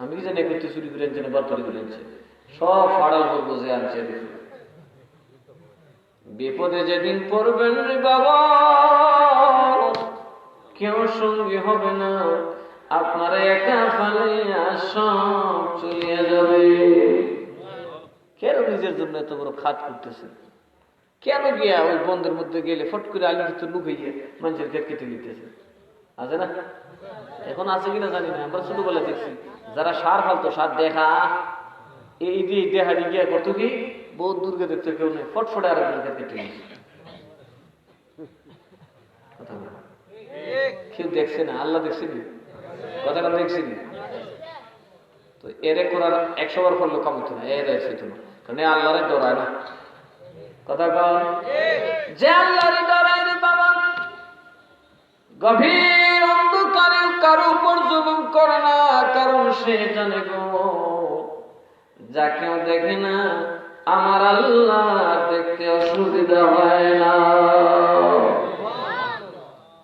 আমি কি জানি করতে চুরি করে আনছে না বাটপারি করে আনছে, সব ফাড়াল করবো যে আনছে। বিপদে যেদিন পড়বেন রে বাবা, কেউ সঙ্গী হবে না, আপনারা একা ফেলে সব চলিয়ে যাবে। কেন নিজের জন্য এত বড় খাত করতেছে? কেন গিয়া ওই বন্ধের মধ্যে গেলে ফট করে আলু ভিতর লুকাইয়ে মানুষের খেত কেটে নিতেছে? আছে না? এখন আছে কিনা জানি না, আমরা ছোটবেলা দেখছি যারা সার ফালতো, সার দেখা এই দিয়ে দেহাড়ি গিয়া কত কি বহুত দূরকে দেখতে কেউ নেই, ফটফটে আর খেত কেটে নিয়েছে। কেউ দেখছে না, আল্লাহ দেখছেনি, কথা কথা দেখছেনি। তো এরে করার 100 বার করলো কামতো না, এর আছে তো না, কারণ আল্লাহরে ডরায় না। কথা কন যে আল্লাহর ডরায় রে বাবা, গভীর অন্ধকারে কারো উপর জুলুম করে না, কারণ সে জানে গো যাকেও দেখে না আমার আল্লাহ দেখতে অসুবিধা হয় না।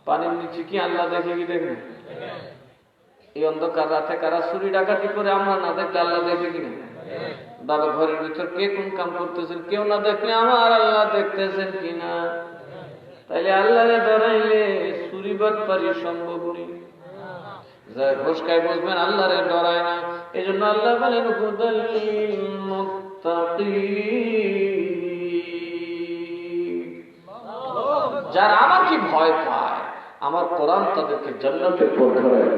পানির নিচে কি আল্লাহ দেখে কি দেখে? এই অন্ধকার রাতে কারা চুরি ডাকাতি করে আমরা না দেখলে আল্লাহ দেখে কিনা? বাবা ঘরের ভিতর কে কোন কাম করতেছেন কেউ না দেখলে আমার আল্লাহ দেখতেছেন কিনা? তাইলে আল্লাহরে ডরাইলে চুরি বাটপারি সম্ভব নেই। যা ঘোষকায় বসবেন আল্লাহরে ডরায় না, এই জন্য আল্লাহ বলেন হুদাল লিল মুত্তাকিন, যারা আমাকে ভয় পায় আমার কোরআন তাদেরকে জান্নাতের পথ ধরায়।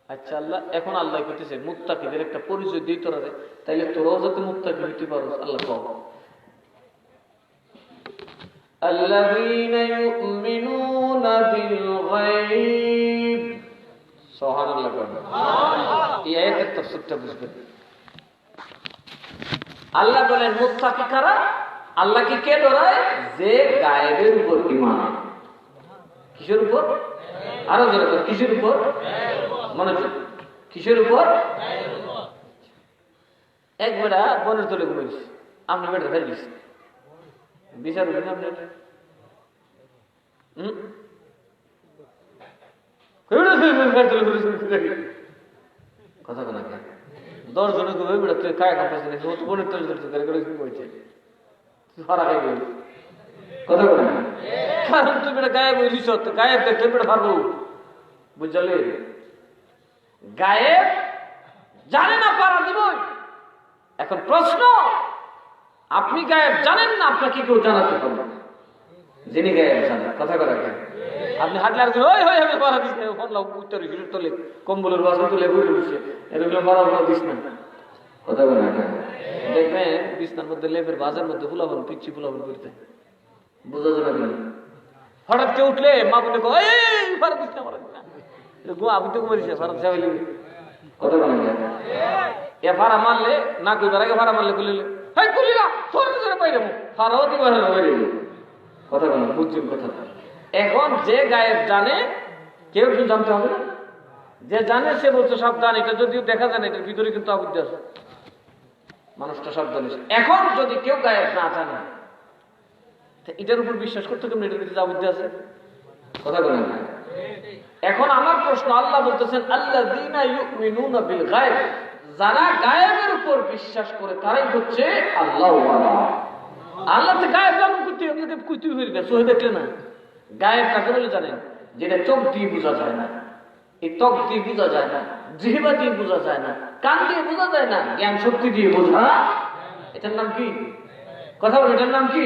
আচ্ছা আল্লাহ এখন আল্লাহ কইতেছে মুত্তাকিদের একটা পরিচয় দিই তোরা, তাইলে তোরাও যাতে মুত্তাকি হইতে পারো। আল্লাহ কও الذين يؤمنون بالغيب, সুবহানাল্লাহ। এই আয়াতের তাফসীরটা বুঝবেন। আল্লাহ বলেন মুত্তাকি কারা? আল্লাহকে কে ডরায়? যে গায়েবের উপর ঈমান আনে। কিসের উপর? আরো জোরে বল, কিসের উপর? মনোযোগ, কিসের উপর? এক বেড়া বনের তলে ঘুমাইছে, আপনি বেড়া ফেলে দিচ্ছেন, বিচার উঠেন আপনার? কথা বলা 10 জনে ঘুমাই বেড়া, তুই কায় কাম পাইছিস নাকি? ও তো বনের তলে ঘুমাইছে, ফারা খাই গেল। কথা বলে না, কারণ তুই বেটা গায়েব হয়ে দিস, গায়েব দেখলে বেটা পারবো, বুঝলে? গায়েব জানে না, পারা দিব। এখন প্রশ্ন, আপনি গায়েব জানেন না, আপনাকে কেউ জানাতে পারবে না। যিনি গায়েব জানেন, কথা বলা গায়েব। আপনি হাঁটলে আর ওই হয়ে আমি পারা দিস না, ফোন লাও উত্তর তোলে, কম্বলের বাসন তুলে বই উঠছে, এরকম পারা দিস না। কথা বলা গায়েব। দেখবেন বিছনার মধ্যে লেপের বাজার মধ্যে ফুলাফল পিচ্ছি ফুলাফল করতে বোঝা যাবে না। হঠাৎ কেউ উঠলে মা বলে ফারা দিস না, ফারা দিস না, আপনি তো ঘুমাইছে ফারা চাইলে। কথা বলা গায়েব। এ ফারা মারলে না কইবার আগে ফারা মারলে খুলিলে হাই খুলিলা সরে সরে বাইরে ফারাও দিবার বাইরে। কথা বলা বুঝছেন কথা? এখন যে গায়েব জানে কেউ কিন্তু জানতে হবে না, যে জানে সে বলছে সাবধান, এটা যদিও দেখা যায় না, এটার ভিতরে কিন্তু আবদ্ধ আছে, মানুষটা সাবধান। এখন যদি কেউ গায়েব না জানে, এটার উপর বিশ্বাস করতে কেমন? এটার ভিতরে আবদ্ধ আছে। কথা বলেন না। এখন আমার প্রশ্ন, আল্লাহ বলতেছেন আল্লাযীনা ইউমিনুনা বিল গায়ব, যারা গায়েবের উপর বিশ্বাস করে তারাই হচ্ছে আল্লাহ ওয়ালা। আল্লাহ তো গায়েব জানেন, কুইতে হয়ে গেছে, চোখে দেখলে না। গায়েব কাকে বলে জানেন? যেটা চোখ দিয়ে বোঝা যায় না, এই ত্বক দিয়ে বোঝা যায় না, জিহ্বা দিয়ে বোঝা যায় না, কান দিয়ে বোঝা যায় না, জ্ঞান শক্তি দিয়ে বোঝা। এটার নাম কি? কথা বল, এটার নাম কি?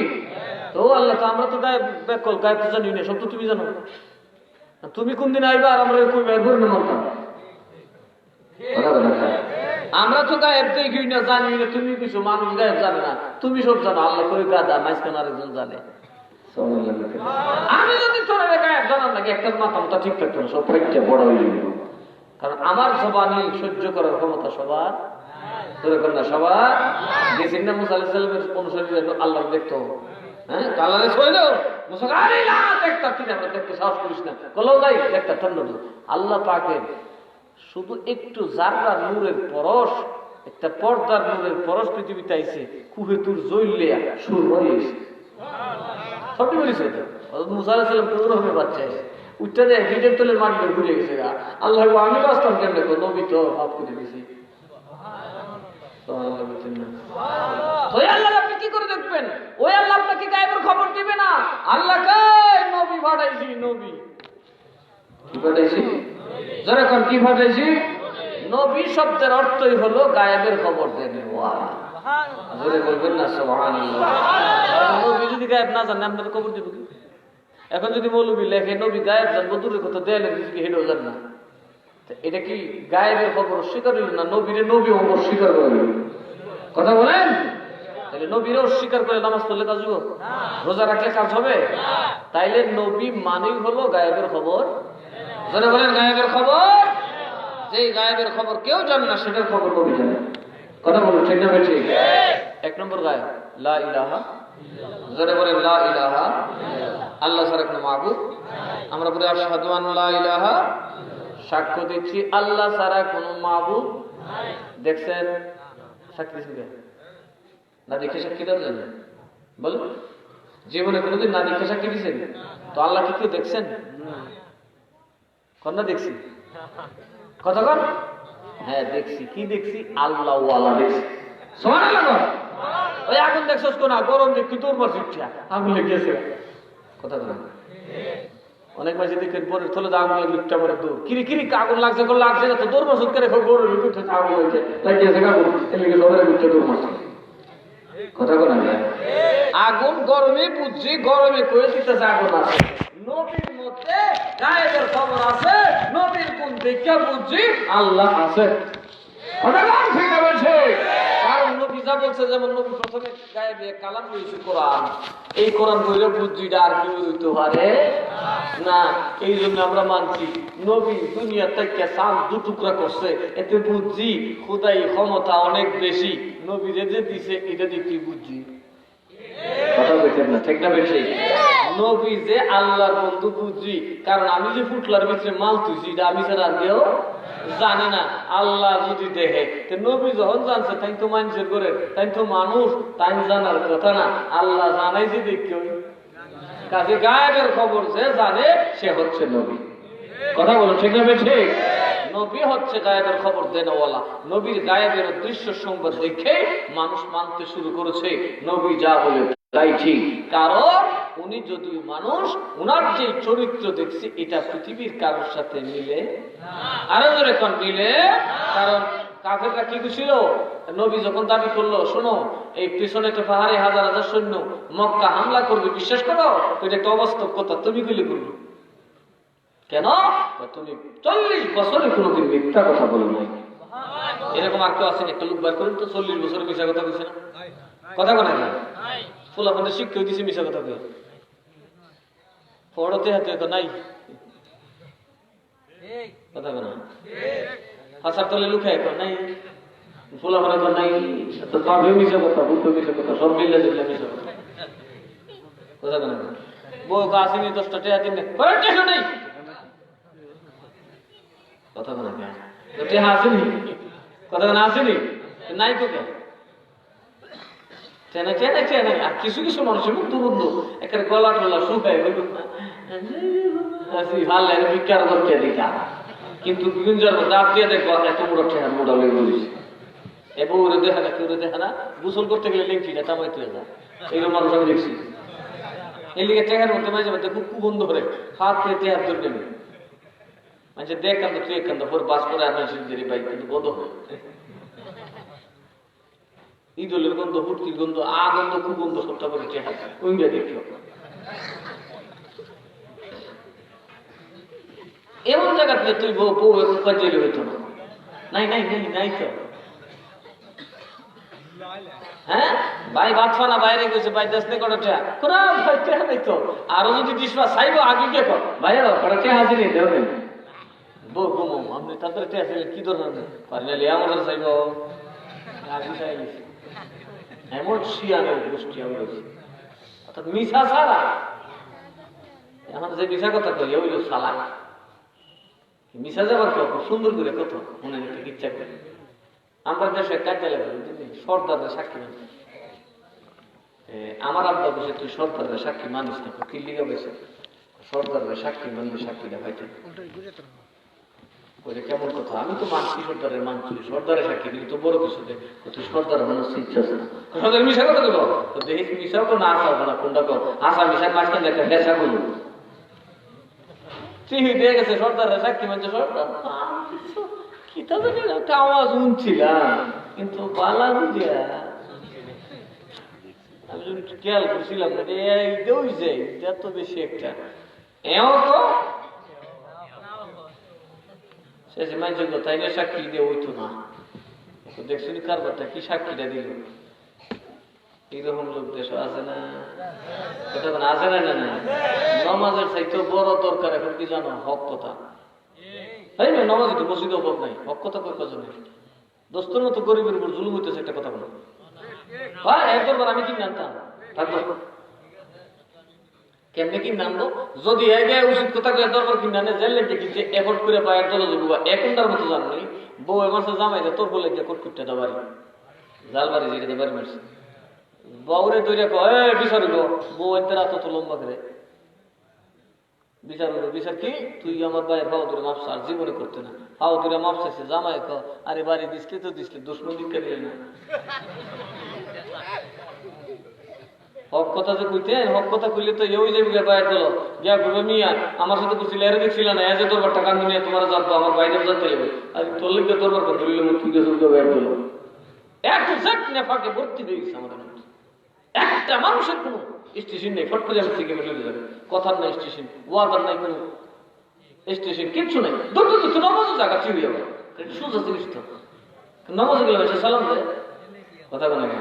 তো আল্লাহ তো, আমরা তো গায়েব ব্যাকল, গায়েব তো জানি না, সব তো তুমি জানো। তুমি কোন দিন আইবা আর আমরা কই বের করব না? আমরা তো গায়েব দেখি না, জানি না। তুমি কিছু মানুষ গায়েব জানে না, তুমি সব জানো। আল্লাহ কই গাদা মাঝখানে আরেকজন জানে। আমি যদি তোর গায়েব জানার লাগে একটা মাথাটা ঠিক থাকতো না, সব ফাইটটা বড় হয়ে যাবে। কারণ আমার জবানি সহ্য করার ক্ষমতা সবার, তোর না সবার। গেছেন না মুসা আলাইহিস সালামের অনুসারী আল্লাহ দেখতো, হ্যাঁ আল্লাহরে ছইলো মুসা, আরে না দেখতা, তুই আমরা দেখতে সাহস করিস না, কলো যাই দেখতা ঠান্ডা। আল্লাহ পাকের শুধু একটু জাররা নূরের পরশ, একটা পর্দার নূরের পরশ পৃথিবীতে আইছে, কুহে তুর জ্বললে সুর হয়ে গেছে। সবটি বলিস মুসা আলাইহিস সালাম তোর হবে বাচ্চা এসে উঠতে দেয়, গিটের তলের মাটি ঘুরে গেছে। আল্লাহ আমি বাঁচতাম কেমনে? নবী তো মাফ করে দিয়েছি। ওই আল্লাহ আপনি কি করে দেখবেন? ওই আল্লাহ আপনাকে গায়েবের খবর দিবে না। আল্লাহ কয় নবী পাঠাইছি, নবী কি পাঠাইছি? যারা কোন কি পাঠাইছি? নবী শব্দের অর্থই হলো গায়েবের খবর দেবে। জোরে বলবেন না সুবহানাল্লাহ। নবী যদি গায়েব না জানে আপনাদের খবর দিব কি? এখন যদি মৌলবী লেখে নবী গায়েব জানবো, দূরের কথা দেয়ালে কি হেঁটেও জান না, এটা কি গায়েবের খবর অস্বীকার হইল না? নবীরে নবী অস্বীকার করবে। কথা বলেন, তাহলে নবীরে অস্বীকার করে নামাজ পড়লে কাজ হবে? রোজা রাখলে কাজ হবে? তাইলে নবী মানেই হলো গায়েবের খবর। যারা বলেন গায়েবের খবর, যে গায়েবের খবর কেউ জানে না সেটার খবর নবী জানে। কথা বলুন ঠিক না? ঠিক। 1 নম্বর গায়েব লা ইলাহা জোরে বলেন লা ইলাহা, আল্লাহ ছাড়া কোনো মাবুদ। আমরা বলি আশহাদু আন লা ইলাহা, সাক্ষ্য দিচ্ছি আল্লাহ ছাড়া কোনো মাবুদ। দেখছেন সাক্ষী দিচ্ছেন না? দেখে সাক্ষী দেওয়া যায় না? বলো, জীবনে কোনোদিন না দেখে সাক্ষী দিচ্ছেন তো আল্লাহ কি কেউ দেখছেন? কন্যা দেখছি কথা কর। হ্যাঁ দেখছি। কি দেখছি? আল্লাহ ওয়ালা দেখছি। সুবহানাল্লাহ। ওই আগুন দেখছস কোন? গরম দেখি তোর মাঝে উঠা আগুন লেগেছে। কথা বল। অনেক মাঝে দেখেন পরে থলে আগুন লাগে উঠা পরে দূর কিরি কিরি আগুন লাগছে কোন লাগছে না তো তোর মাঝে করে গরম উঠে আগুন হয়েছে লাগিয়েছে আগুন এদিকে ধরে উঠে তোর মাঝে। কথা বল না। আগুন গরমে বুঝছি, গরমে কয়ে দিতেছে আগুন আছে। নবীর মধ্যে গায়েবের খবর আছে, নবীর কোন দিকে বুঝছি আল্লাহ আছে। কথা বল ঠিক আছে। কারণ নবী যা বলছে, যেমন নবী প্রথমে গায়েবে কালাম দিয়েছে কোরআন, এই কোরআন বইলে বুঝিটা আর কেউ হইতে পারে না। এই জন্য আমরা মানছি নবী দুনিয়া থেকে চাঁদ দু টুকরা করছে, এতে বুঝছি খোদাই ক্ষমতা অনেক বেশি। নবী যে দিছে এটা দেখি বুঝছি। কথা বলছেন না? ঠিক না বেশি? নবী যে আল্লাহর বন্ধু বুঝছি, কারণ আমি যে ফুটলার ভিতরে মাল তুইছি এটা আমি ছাড়া কেউ জানে না। আল্লাহ যদি দেখে, নবী যখন জানছে তাই তো মানুষের করে, তাই তো মানুষ, তাই জানার কথা না। আল্লাহ জানাই যে দেখি কাজে গায়েবের খবর যে জানে সে হচ্ছে নবী। কথা বলো ঠিক না বেশি? নবী হচ্ছে গায়েবের খবর দেনওয়ালা। নবীর গায়েবের দৃশ্য সংবাদ দেখে মানুষ মানতে শুরু করেছে নবী যা বলে তাই ঠিক। কারণ উনি যদি মানুষ, উনার যে চরিত্র দেখছি এটা পৃথিবীর কারোর সাথে মিলে আরো ধরে কোন মিলে। কারণ কাফেররা কি ছিল, নবী যখন দাবি করলো শোনো এই পিছনে একটা পাহাড়ে হাজার হাজার সৈন্য মক্কা হামলা করবে, বিশ্বাস করো? এটা একটা অবাস্তব কথা, তুমি গুলি করবে কেন? তুমি 40 বছরে কোনোদিন মিথ্যা কথা বলো নাই। এরকম আর কেউ আছেন? একটা লোক বার করেন তো 40 বছরে মিথ্যা কথা বলছে না? কথা বলে না? ফুল আপনাদের শিক্ষা দিচ্ছে মিথ্যা কথা বলে পড়তে হাতে তো নাই। কথা বলে না? হাসার তলে লুকায় এখন নাই, ফুল আপনার তো নাই, তবে মিথ্যা কথা, বুদ্ধ মিথ্যা কথা, সব মিলে দিলে মিথ্যা কথা। কথা বলে না? বউ আসেনি 10টা টাকা দিন নেই। কথা বলে না? আসেনি, কথা বলে আসেনি নাই তো কেন? চেনা চেনা চেনা। আর কিছু কিছু মানুষের মুখ দুর্গন্ধ একটা গলা টলা শুকায় ভাল লাগে বিজ্ঞান করতে দিকা, কিন্তু গুঞ্জার দাঁত দিয়ে দেখবো এত বড় ঠেহার মোটা লেগে বলিস এবং ওরে দেখা না, কেউ দেখা না। গোসল করতে গেলে লেংটিটা তামাই তুলে যায়, এইরকম মানুষ আমি দেখছি। এই লিগে টেহার মধ্যে মাঝে মাঝে খুব কুবন্ধ করে হাত থেকে টেহার ধরে নেবে মানে দেখ কান্দ তুই কান্দ পর বাস করে আনা বাইক কিন্তু বন্ধ হয়। ইদলের গন্ধ, হুটকির গন্ধ, গন্ধ, খুব গন্ধ, সবটা করে টেহার ওইটা দেখি। এমন জায়গাতে তুই বউ কাজে হইতো না। নাই নাই নাই নাই তো। হ্যাঁ ভাই বাচ্চা বাইরে গেছে, ভাই দেশ থেকে টেহা নাই তো। আরো যদি ডিসপা চাইব আগে কে কর ভাইয়া টেহা হাজির দেবেন বউ ঘুমো আপনি তাদের টেহা কি ধরনের পারলে আমাদের চাইব আগে চাই এমন শিয়ানের গোষ্ঠী আমি রয়েছি। অর্থাৎ মিশা ছাড়া এখন যে মিশা কথা কই ওই সালা মিশা যাবার কেউ সুন্দর করে কত মনে নিতে ইচ্ছা করে। আমরা দেশে কাজে লাগে সর্দারের সাক্ষী মানিস। আমার আব্বা বসে তুই সর্দারের সাক্ষী মানিস না, কি লিগা বসে সর্দারের সাক্ষী মানলে সাক্ষী দেখাইতে ওই কেমন কথা? আমি তো মানছি সর্দারের মানছি, সর্দারের সাক্ষী কিন্তু বড় কিছু দেখ তুই সর্দার মানুষ ইচ্ছা আছে না। সর্দার মিশা কথা দেবো তো দেখি মিশাও তো না আসাও না কোনটা কর আসা মিশা মাঝখানে একটা নেশা করবো চিহি দিয়ে গেছে সর্দারের সাক্ষী মানছে। সর্দার কি তাদের একটা আওয়াজ শুনছিলাম কিন্তু পালা বুঝিয়া আমি যদি খেয়াল করছিলাম এত বেশি একটা এও তো শেষে মাঝে তাই না সাক্ষী দিয়ে হইতো না। দেখছিলি কারবারটা কি সাক্ষীটা দিল? এইরকম লোক দেশ আছে না? এখন আছে না না না নমাজের চাইতেও বড় দরকার এখন কি জানো? হক কথা। তাই না নমাজ তো মসজিদে অভাব নাই, হক কথা কই কাজ নেই। দোস্তর মতো গরিবের উপর জুলুম হইতেছে একটা কথা বলো। একবার আমি কি জানতাম থাকবো কেমনে কি নামবো যদি আগে উচিত কথা কয়ে দরবার কিনে আনে জেলে দেখিছে এফোর্ট করে পায়ের তলে যাবো এখনকার মতো জানি বউ এমাসে জামাই তোর বলে গিয়ে কোটকুটটা দেবারি জালবাড়ি যেটা দেবারি মারছে বউরে তৈরি বিচারিব বউ এতে রাত তো লম্বা করে বিচার কি তুই আমার ভাইয়ের পাও দূরে মাপসা আর জীবনে করতে না পাও দূরে মাপসাইছে জামাই ক আরে বাড়ি দিসলে তো দিসলে দুশ্মন দীক্ষা দিলে না হক কথা যে কইতে হক কথা কইলে তো ওই যে বাইর দিল গিয়া ঘুরে মিয়া আমার সাথে করছিল এর দেখছিল না এজে তোর টাকা নিয়ে তোমার যাবো আমার বাইরে যাতে লাগবে আর তোর লিখে তোর বার করে দিলে মুখ থেকে শুরু বাইর দিল একজ্যাক্ট নেফাকে ভর্তি হয়ে গেছে আমাদের একটা মানুষের কোনো স্টেশন নেই ফট করে থেকে চলে যাবে কথার নাই স্টেশন ওয়াদার নাই কোনো স্টেশন কিচ্ছু নেই দূর দূর নামাজও জায়গা চিড়ে যাবে সোজা জিনিস তো নামাজে গেলে বেশি সালাম দেয় কথা বলে না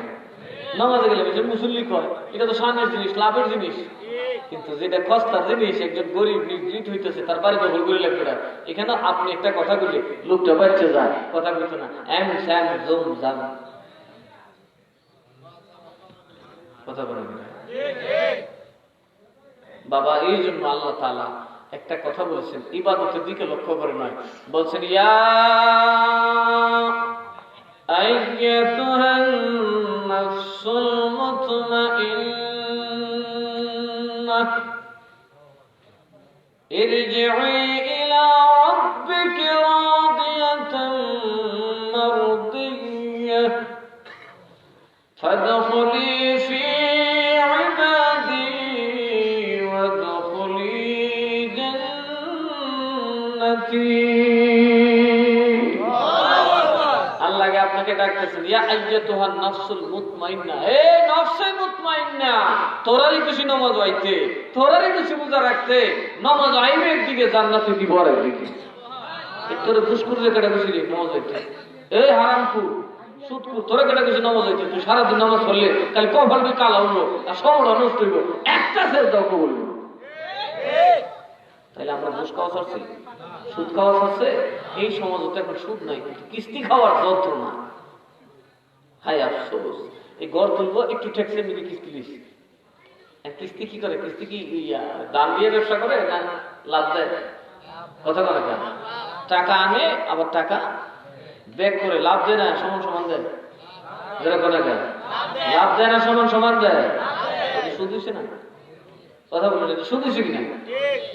নামাজে গেলে বেশি মুসল্লি কয় এটা তো সামনের জিনিস লাভের জিনিস কিন্তু যেটা কষ্টার জিনিস একজন গরিব নির্জিত হইতেছে তার বাড়ি দখল করে লাগবে না এখানে আপনি একটা কথা বললে লোকটা বাচ্চা যায় কথা বলতো না এম স্যাম জম জাম কথা বলে বাবা এই জন্য আল্লাহ তাআলা একটা কথা বলেছেন ইবাদতের দিকে লক্ষ্য করে নয় বলছেন ইয়া আইয়াতুহান নাফসুল মুতমাইন্নাহ ইরজি'i ইলা রাব্বিকি রাদিয়াতান মারদিয়াহ ফাদখুলি ফি ইবাদি ওয়াদখুলি জান্নাতি আল্লাহকে আপনাকে ডাকতেছেন ইয়া আইয়াতুহান নাফসুল মুতমাইন্না হে নফসে মুতমাইন্না তোরারই খুশি নামাজ হইতে তোরারই খুশি রোজা রাখতে নামাজ আইনের দিকে জান্নাতে দিব আর দিকে তোরে দুষ্কুর যে কেটে খুশি রে নামাজ হইতে এই হারামপুর সুদকুর তোরা কেটে খুশি নামাজ হইতে তুই সারাদিন নামাজ পড়লে খালি কপাল তুই কালা উঠলো আর সময় নষ্ট হইব একটা শেষ দাও বলবো তাহলে আমরা ঘুষ খাওয়া ছাড়ছি সুদ খাওয়া ছাড়ছে এই সমাজে তো এখন সুদ নাই কিন্তু কিস্তি খাওয়ার যন্ত্রণা হায় আফসোস এই ঘর তুলবো একটু ট্যাক্সের মিলে কিস্তি লিস কিস্তি কি করে কিস্তি কি দান দিয়ে ব্যবসা করে না লাভ দেয় কথা বলে কেন টাকা আনে আবার টাকা ব্যাক করে লাভ দেয় না সমান সমান দেয় যেরকম লাভ দেয় না সমান সমান দেয় সুদ হইছে না কথা বলে সুদ হইছে কিনা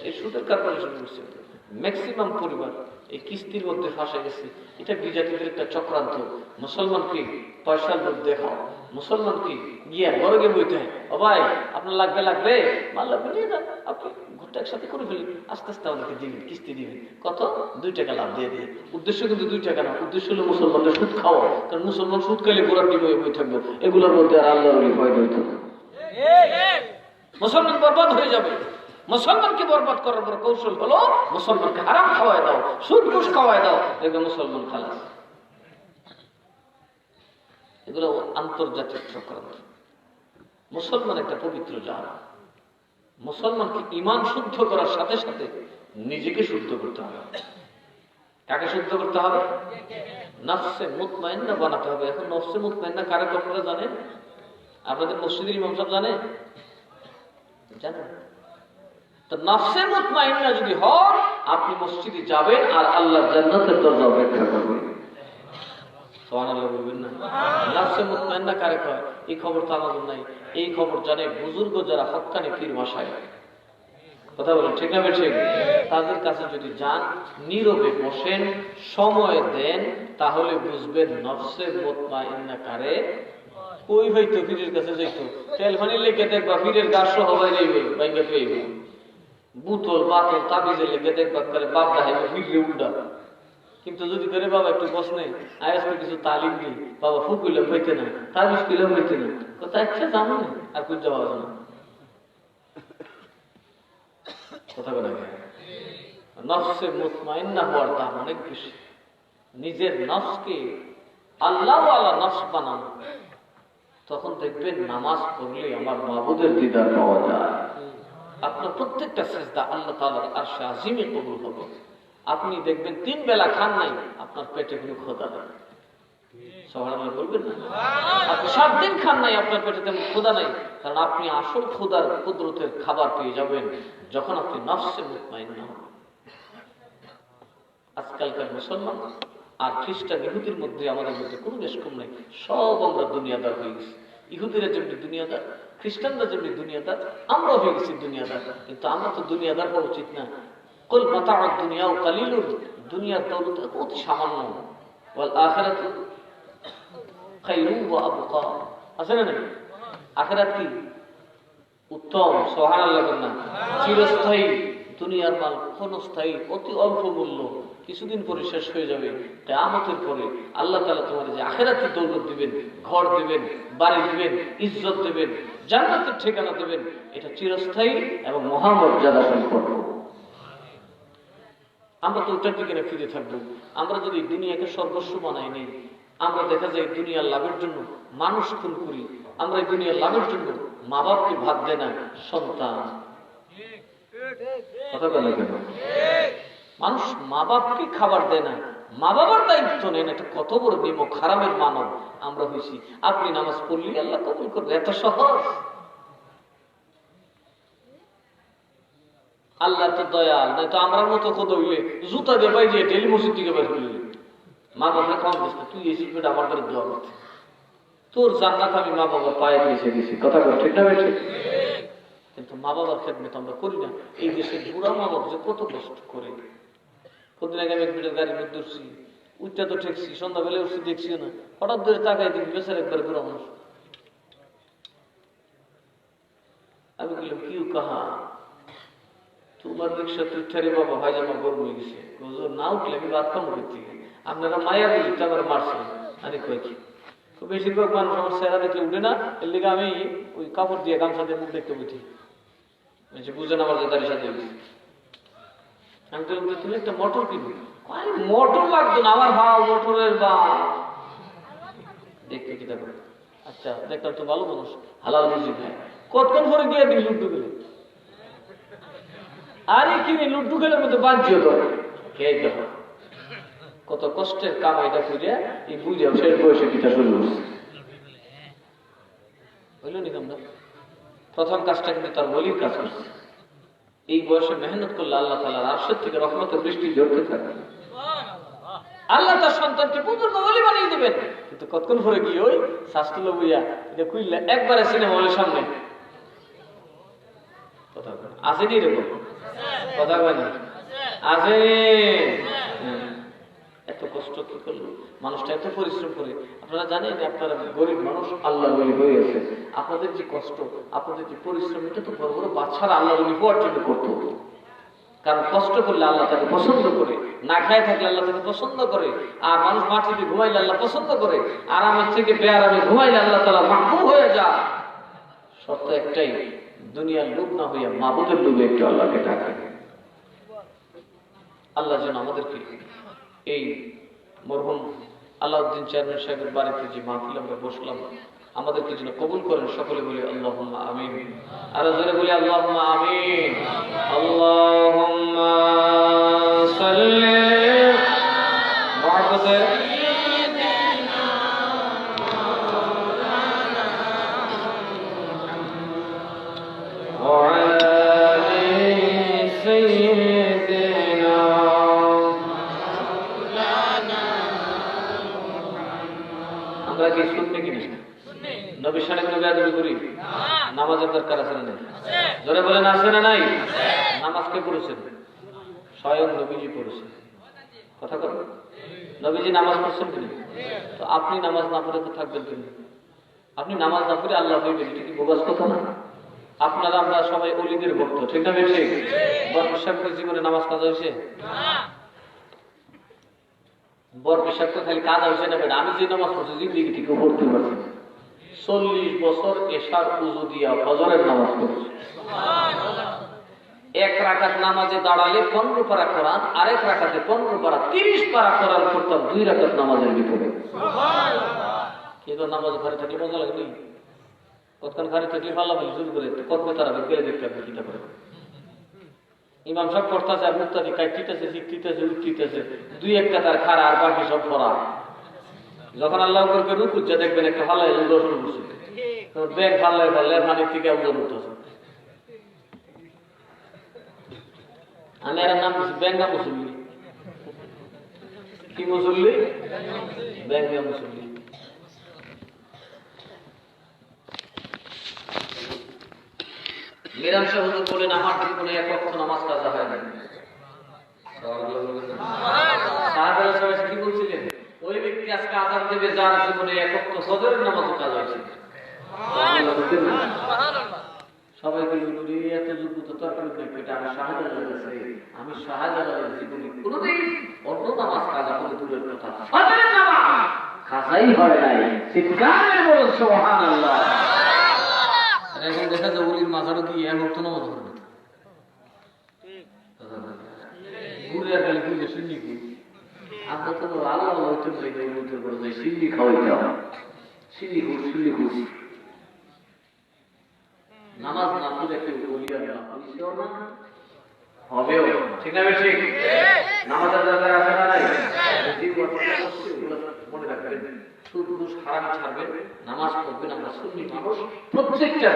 এই সুদের কর্পোরেশন করছে ম্যাক্সিমাম পরিবার এই কিস্তির মধ্যে ফাঁসে গেছে এটা বিজাতিদের একটা চক্রান্ত মুসলমানকে পয়সার লোভ দেখাও মুসলমানকে গিয়া বড়গে বইতে হয় ও ভাই আপনার লাগবে মাল লাগবে নিয়ে যান আপনি ঘুরটা একসাথে করে ফেলি আস্তে আস্তে আমাদেরকে দিবেন কিস্তি দিবেন কত 2 টাকা লাভ দিয়ে দিয়ে উদ্দেশ্য কিন্তু 2 টাকা না উদ্দেশ্য হলো মুসলমানদের সুদ খাওয়া কারণ মুসলমান সুদ খাইলে গোড়ার ডিম হয়ে বই থাকবো এগুলোর মধ্যে আর আল্লাহর ভয় হইতো না মুসলমান বরবাদ হয়ে যাবে মুসলমানকে বরবাদ করার পর কৌশল হলো মুসলমানকে হারাম খাওয়ায় দাও সুদ ঘুষ খাওয়ায় দাও দেখবে মুসলমান খালাস এগুলো আন্তর্জাতিক চক্রান্ত মুসলমান একটা পবিত্র জাত মুসলমানকে ঈমান শুদ্ধ করার সাথে সাথে নিজেকে শুদ্ধ করতে হবে কাকে শুদ্ধ করতে হবে নফসে মুতমাইন্না বানাতে হবে এখন নফসে মুতমাইন্না কারা আপনারা জানেন আপনাদের মসজিদের ইমাম সাহেব জানেন জানেন তো নফসে মুতমাইন্না যদি হন আপনি মসজিদে যাবেন আর আল্লাহর জান্নাতের দরজা অপেক্ষা করবেন সুবহানাল্লাহ বলবেন না নফসে মুতমাইন্না কারে কয় এই খবর তো আমাদের নাই এই খবর জানে বুজুর্গ যারা হক্কানি পীর মাশায়েখ কথা বলেন ঠিক না ঠিক তাদের কাছে যদি যান নীরবে বসেন সময় দেন তাহলে বুঝবেন নফসে মুতমাইন্না কারে কই হইতো পীরের কাছে যাইতো টেলিফোনে লিখে দেখবা পীরের গাছ সহ বাইরে বাইঙ্গা পেয়ে বুতল বাতল তাবিজে লিখে দেখবা করে বাপ দাহাইবে ফিরলে উল্টা কিন্তু যদি করে বাবা একটু বসনে আয়াসকে কিছু তালিম দিই বাবা ফুক কইলাম হইতে না তাবিজ কইলাম হইতে না কথা একটা জানো না আর কুਝ যাওয়া না কথা বলা যায় নফসে মুতমাইন্না হওয়ার দাম অনেক বেশি নিজের নফসকে আল্লাহ ওয়ালা নফস বানানো তখন দেখবেন নামাজ পড়লে আমার মাবুদের দিদার পাওয়া যায় আপনার প্রত্যেকটা সিজদা আল্লাহ তাআলার আরশে আজিমে কবুল হবে আপনি দেখবেন 3 বেলা খান নাই আপনার পেটে কোনো ক্ষুধা নেই সুবহানাল্লাহ বলবেন না আপনি 7 দিন খান নাই আপনার পেটে তেমন ক্ষুধা নাই কারণ আপনি আসল খোদার কুদরতের খাবার পেয়ে যাবেন যখন আপনি নফসে মুতমাইন্না হবেন। আজকালকার মুসলমান আর খ্রিস্টান ইহুদির মধ্যে আমাদের মধ্যে কোনো বেশ কম নেই। সব আমরা দুনিয়াদার হয়ে গেছি। ইহুদিরা যেমনি দুনিয়াদার, খ্রিস্টানরা যেমনি দুনিয়াদার, আমরাও হয়ে গেছি দুনিয়াদার। কিন্তু আমরা তো দুনিয়াদার হওয়া উচিত না। কুল মাতাউদ দুনিয়াও কালিলুন, দুনিয়ার দৌলত অতি সামান্য। ওয়াল আখিরাতু খায়রুন ওয়া আবকা। আছে না? আখিরাত কি উত্তম, সুবহানাল্লাহ বলেন না, চিরস্থায়ী। দুনিয়ার মাল ক্ষণস্থায়ী, অতি অল্প মূল্য, কিছুদিন পরে শেষ হয়ে যাবে। কিয়ামতের পরে আল্লাহ তাআলা তোমার যে আখিরাতের দৌলত দিবেন, ঘর দিবেন, বাড়ি দিবেন, ইজ্জত দিবেন, জান্নাতের ঠিকানা দিবেন, এটা চিরস্থায়ী এবং মহামর্যাদা সম্পন্ন। আমরা তো ওটার দিকে ফিরে থাকবো। আমরা যদি দুনিয়াকে সর্বস্ব বানাই নেই, আমরা দেখা যায় দুনিয়ার লাভের জন্য মানুষ খুন করি, আমরা এই দুনিয়ার লাভের জন্য মা বাপকে ভাত দেয় না সন্তান। কথা বলে কেন? মানুষ মা বাপকে খাবার দেয় না, মা বাবার দায়িত্ব নেন। এটা কত বড় নিমক হারামের মানব আমরা হয়েছি। আপনি নামাজ পড়লি আল্লাহ কবুল করবে, এত সহজ। আল্লাহ তো দয়াল, নাই তো আমার মতো কত হইলে জুতা দিয়ে পাই যে ডেলি মসজিদ থেকে বের হইলে মা বাবা কম দিস না, তুই এসিস বেটা আমার করে দোয়া করতে, তোর জান্নাত আমি মা বাবা পায়ে এসে গেছি। কথা বল ঠিক না বেশি? কিন্তু মা বাবার খেদমত আমরা করি না। এই দেশের বুড়া মা বাবা যে কত কষ্ট করে। কদিন আগে আমি এক মিনিটের গাড়ির মধ্যে উঠছি, উঠতে তো ঠেকছি, সন্ধ্যাবেলা উঠছি দেখছিও না, হঠাৎ ধরে তাকাই দিন বেচার একবার বুড়া মানুষ। আমি বললাম কি কাহা তোমার রিক্সা তুই ঠেরে বাবা ভাই জামা গরম হয়ে গেছে, না উঠলে আমি বাদ কাম করতে আপনারা মায়া বলি আমার মারছে। আরে কয় কি বেশিরভাগ মানুষ আমার চেহারা দেখলে উঠে না, এর লিগে আমি ওই কাপড় দিয়ে গামছা দিয়ে মুখ দেখতে বুঝি, বুঝে না আমার দাঁড়িয়ে সাথে। আমি তো তুমি একটা মোটর কিনবি, মোটর লাগতো না আমার ভাও, মোটরের বা দেখতে কি দেখো। আচ্ছা দেখলাম তো ভালো মানুষ, হালাল রুজি খায়, কতক্ষণ পরে গিয়ে দিই লুড্ডু গেলে। আরে কিনে লুড্ডু খেলে মতো বাহ্য করে কে দেখো কত কষ্টের কামাইটা খুঁজে এই বুঝে শেষ বয়সে পিঠা শুরু করছে। বুঝলো নি আমরা প্রথম কাজটা কিন্তু তার বলির কাজ করছে। এই বয়সে মেহনত করলে আল্লাহ তাআলার আরশের থেকে রহমতের বৃষ্টি ঝরতে থাকে। আল্লাহ তার সন্তানকে বুজুর্গ ওলি বানিয়ে দিবেন। কিন্তু কতক্ষণ পরে গিয়ে ওই শাস্তুল বইয়া এটা খুললে একবারে সিনেমা হলের সামনে কথা বলে আসেনি এরকম কথা বলে আসে। এত কষ্ট কি করলো মানুষটা, এত পরিশ্রম করে। আপনারা জানেন আপনারা গরিব মানুষ, আল্লাহ ওলি হয়ে গেছে। আপনাদের যে কষ্ট, আপনাদের যে পরিশ্রম, এটা তো বড় বড় বাচ্চারা আল্লাহ ওলি হওয়ার জন্য করতো। কারণ কষ্ট করলে আল্লাহ তাকে পছন্দ করে, না খায় থাকলে আল্লাহ তাকে পছন্দ করে, আর মানুষ মাটিতে ঘুমাইলে আল্লাহ পছন্দ করে, আরামের থেকে বেআরামে ঘুমাইলে আল্লাহ তাআলা মাহবুব হয়ে যায়। শর্ত একটাই, দুনিয়ার লোভ না হইয়া মাহবুবের লোভে একটু আল্লাহকে ডাকে। আল্লাহ যেন আমাদেরকে এই মরহুম আলাউদ্দিন চেয়ারম্যান সাহেবের বাড়িতে যে মাহফিল আমরা বসলাম, আমাদেরকে যেন কবুল করেন। সকলে বলি আল্লাহুম্মা আমিন। আর জোরে বলি আল্লাহুম্মা আমিন। আল্লাহুম্মা সাল্লি বারাকাতে নবীর সাথে কোনো বেয়াদবি করি? নামাজের দরকার আছে না নাই? জোরে বলেন আছে না নাই? নামাজ কে পড়েছেন? স্বয়ং নবীজি পড়েছেন। কথা বল, নবীজি নামাজ পড়ছেন কিনা? তো আপনি নামাজ না পড়ে তো থাকবেন কিনা? আপনি নামাজ না পড়ে আল্লাহ হইবেন, এটা কি বোগাস কথা না? আপনারা আমরা সবাই ওলিদের ভক্ত, ঠিক না বেশি? বরপেশাকের জীবনে নামাজ কাজ হয়েছে? বরপেশাক তো খালি কাজ হয়েছে না বেটা। আমি যে নামাজ পড়ছি জিন্দিগি থেকে পড়তে পারছি 40 বছর এশার উযু দিয়া ফজরের নামাজ পড়ছি। এক রাকাত নামাজে দাঁড়ালে 15 পারা কোরআন, আরেক রাকাতে 15 পারা 30 পারা কোরআন পড়তাম 2 রাকাত নামাজের ভিতরে। কিন্তু নামাজ ঘরে থাকলে মজা লাগবে, কতক্ষণ ঘরে থাকলে ভালো ভালো শুরু করে কত তারা গেলে দেখতে হবে কিতা করে। ইমাম সব পড়তেছে আর মুক্তাদি কাইতেছে, শিখতেছে, উঠতেছে, 2-1 তার খাড়া আর বাকি সব পড়া। যখন আল্লাহ করবে রুকু যা দেখবেন একটা ভালো শুরু করছে, তোর ব্যাগ ফাললে ফাললে পানির থেকে উজল উঠতেছে। আমি এর নাম দিচ্ছি ব্যাঙ্গা মুসল্লি। কি মুসল্লি? ব্যাঙ্গা মুসল্লি। মিরান শাহ হুজুর বলেন আমার জীবনে এক ওয়াক্ত নামাজ কাজা হয় না। কি বলছিলেন? ওই ব্যক্তি আজকে আযান দেবে যার জীবনে এক ওয়াক্ত ফজরের নামাজও কাজা হয়েছে। সবাই বলি এত যোগ্যতা তো আপনি দেখবেন আমি শাহজালাল কাছে আমি শাহজালালের জীবনে কোনোদিন অন্য নামাজ কাজা করে দূরের কথা ফজরের নামাজ কাজাই হয় নাই। চিৎকার বলো সুবহানাল্লাহ। এখন দেখা যায় ওলির মাথারও কি এক ওয়াক্ত নামাজ পড়ে না। ঘুরে আর খালি ঘুরে শুনি কি আমরা তো আল্লাহ হইতে চাই উঠে পড়ে যাই সিন্নি খাওয়াইতে সিন্নি ঘুষ নামাজ না পড়লে কেউ বলিয়া না হবেও ঠিক না বেশি নামাজের দরকার আছে না নাই? মনে রাখবেন সুদ হারাম ছাড়বেন নামাজ পড়বেন। আমরা সুন্নি মানুষ প্রত্যেকটা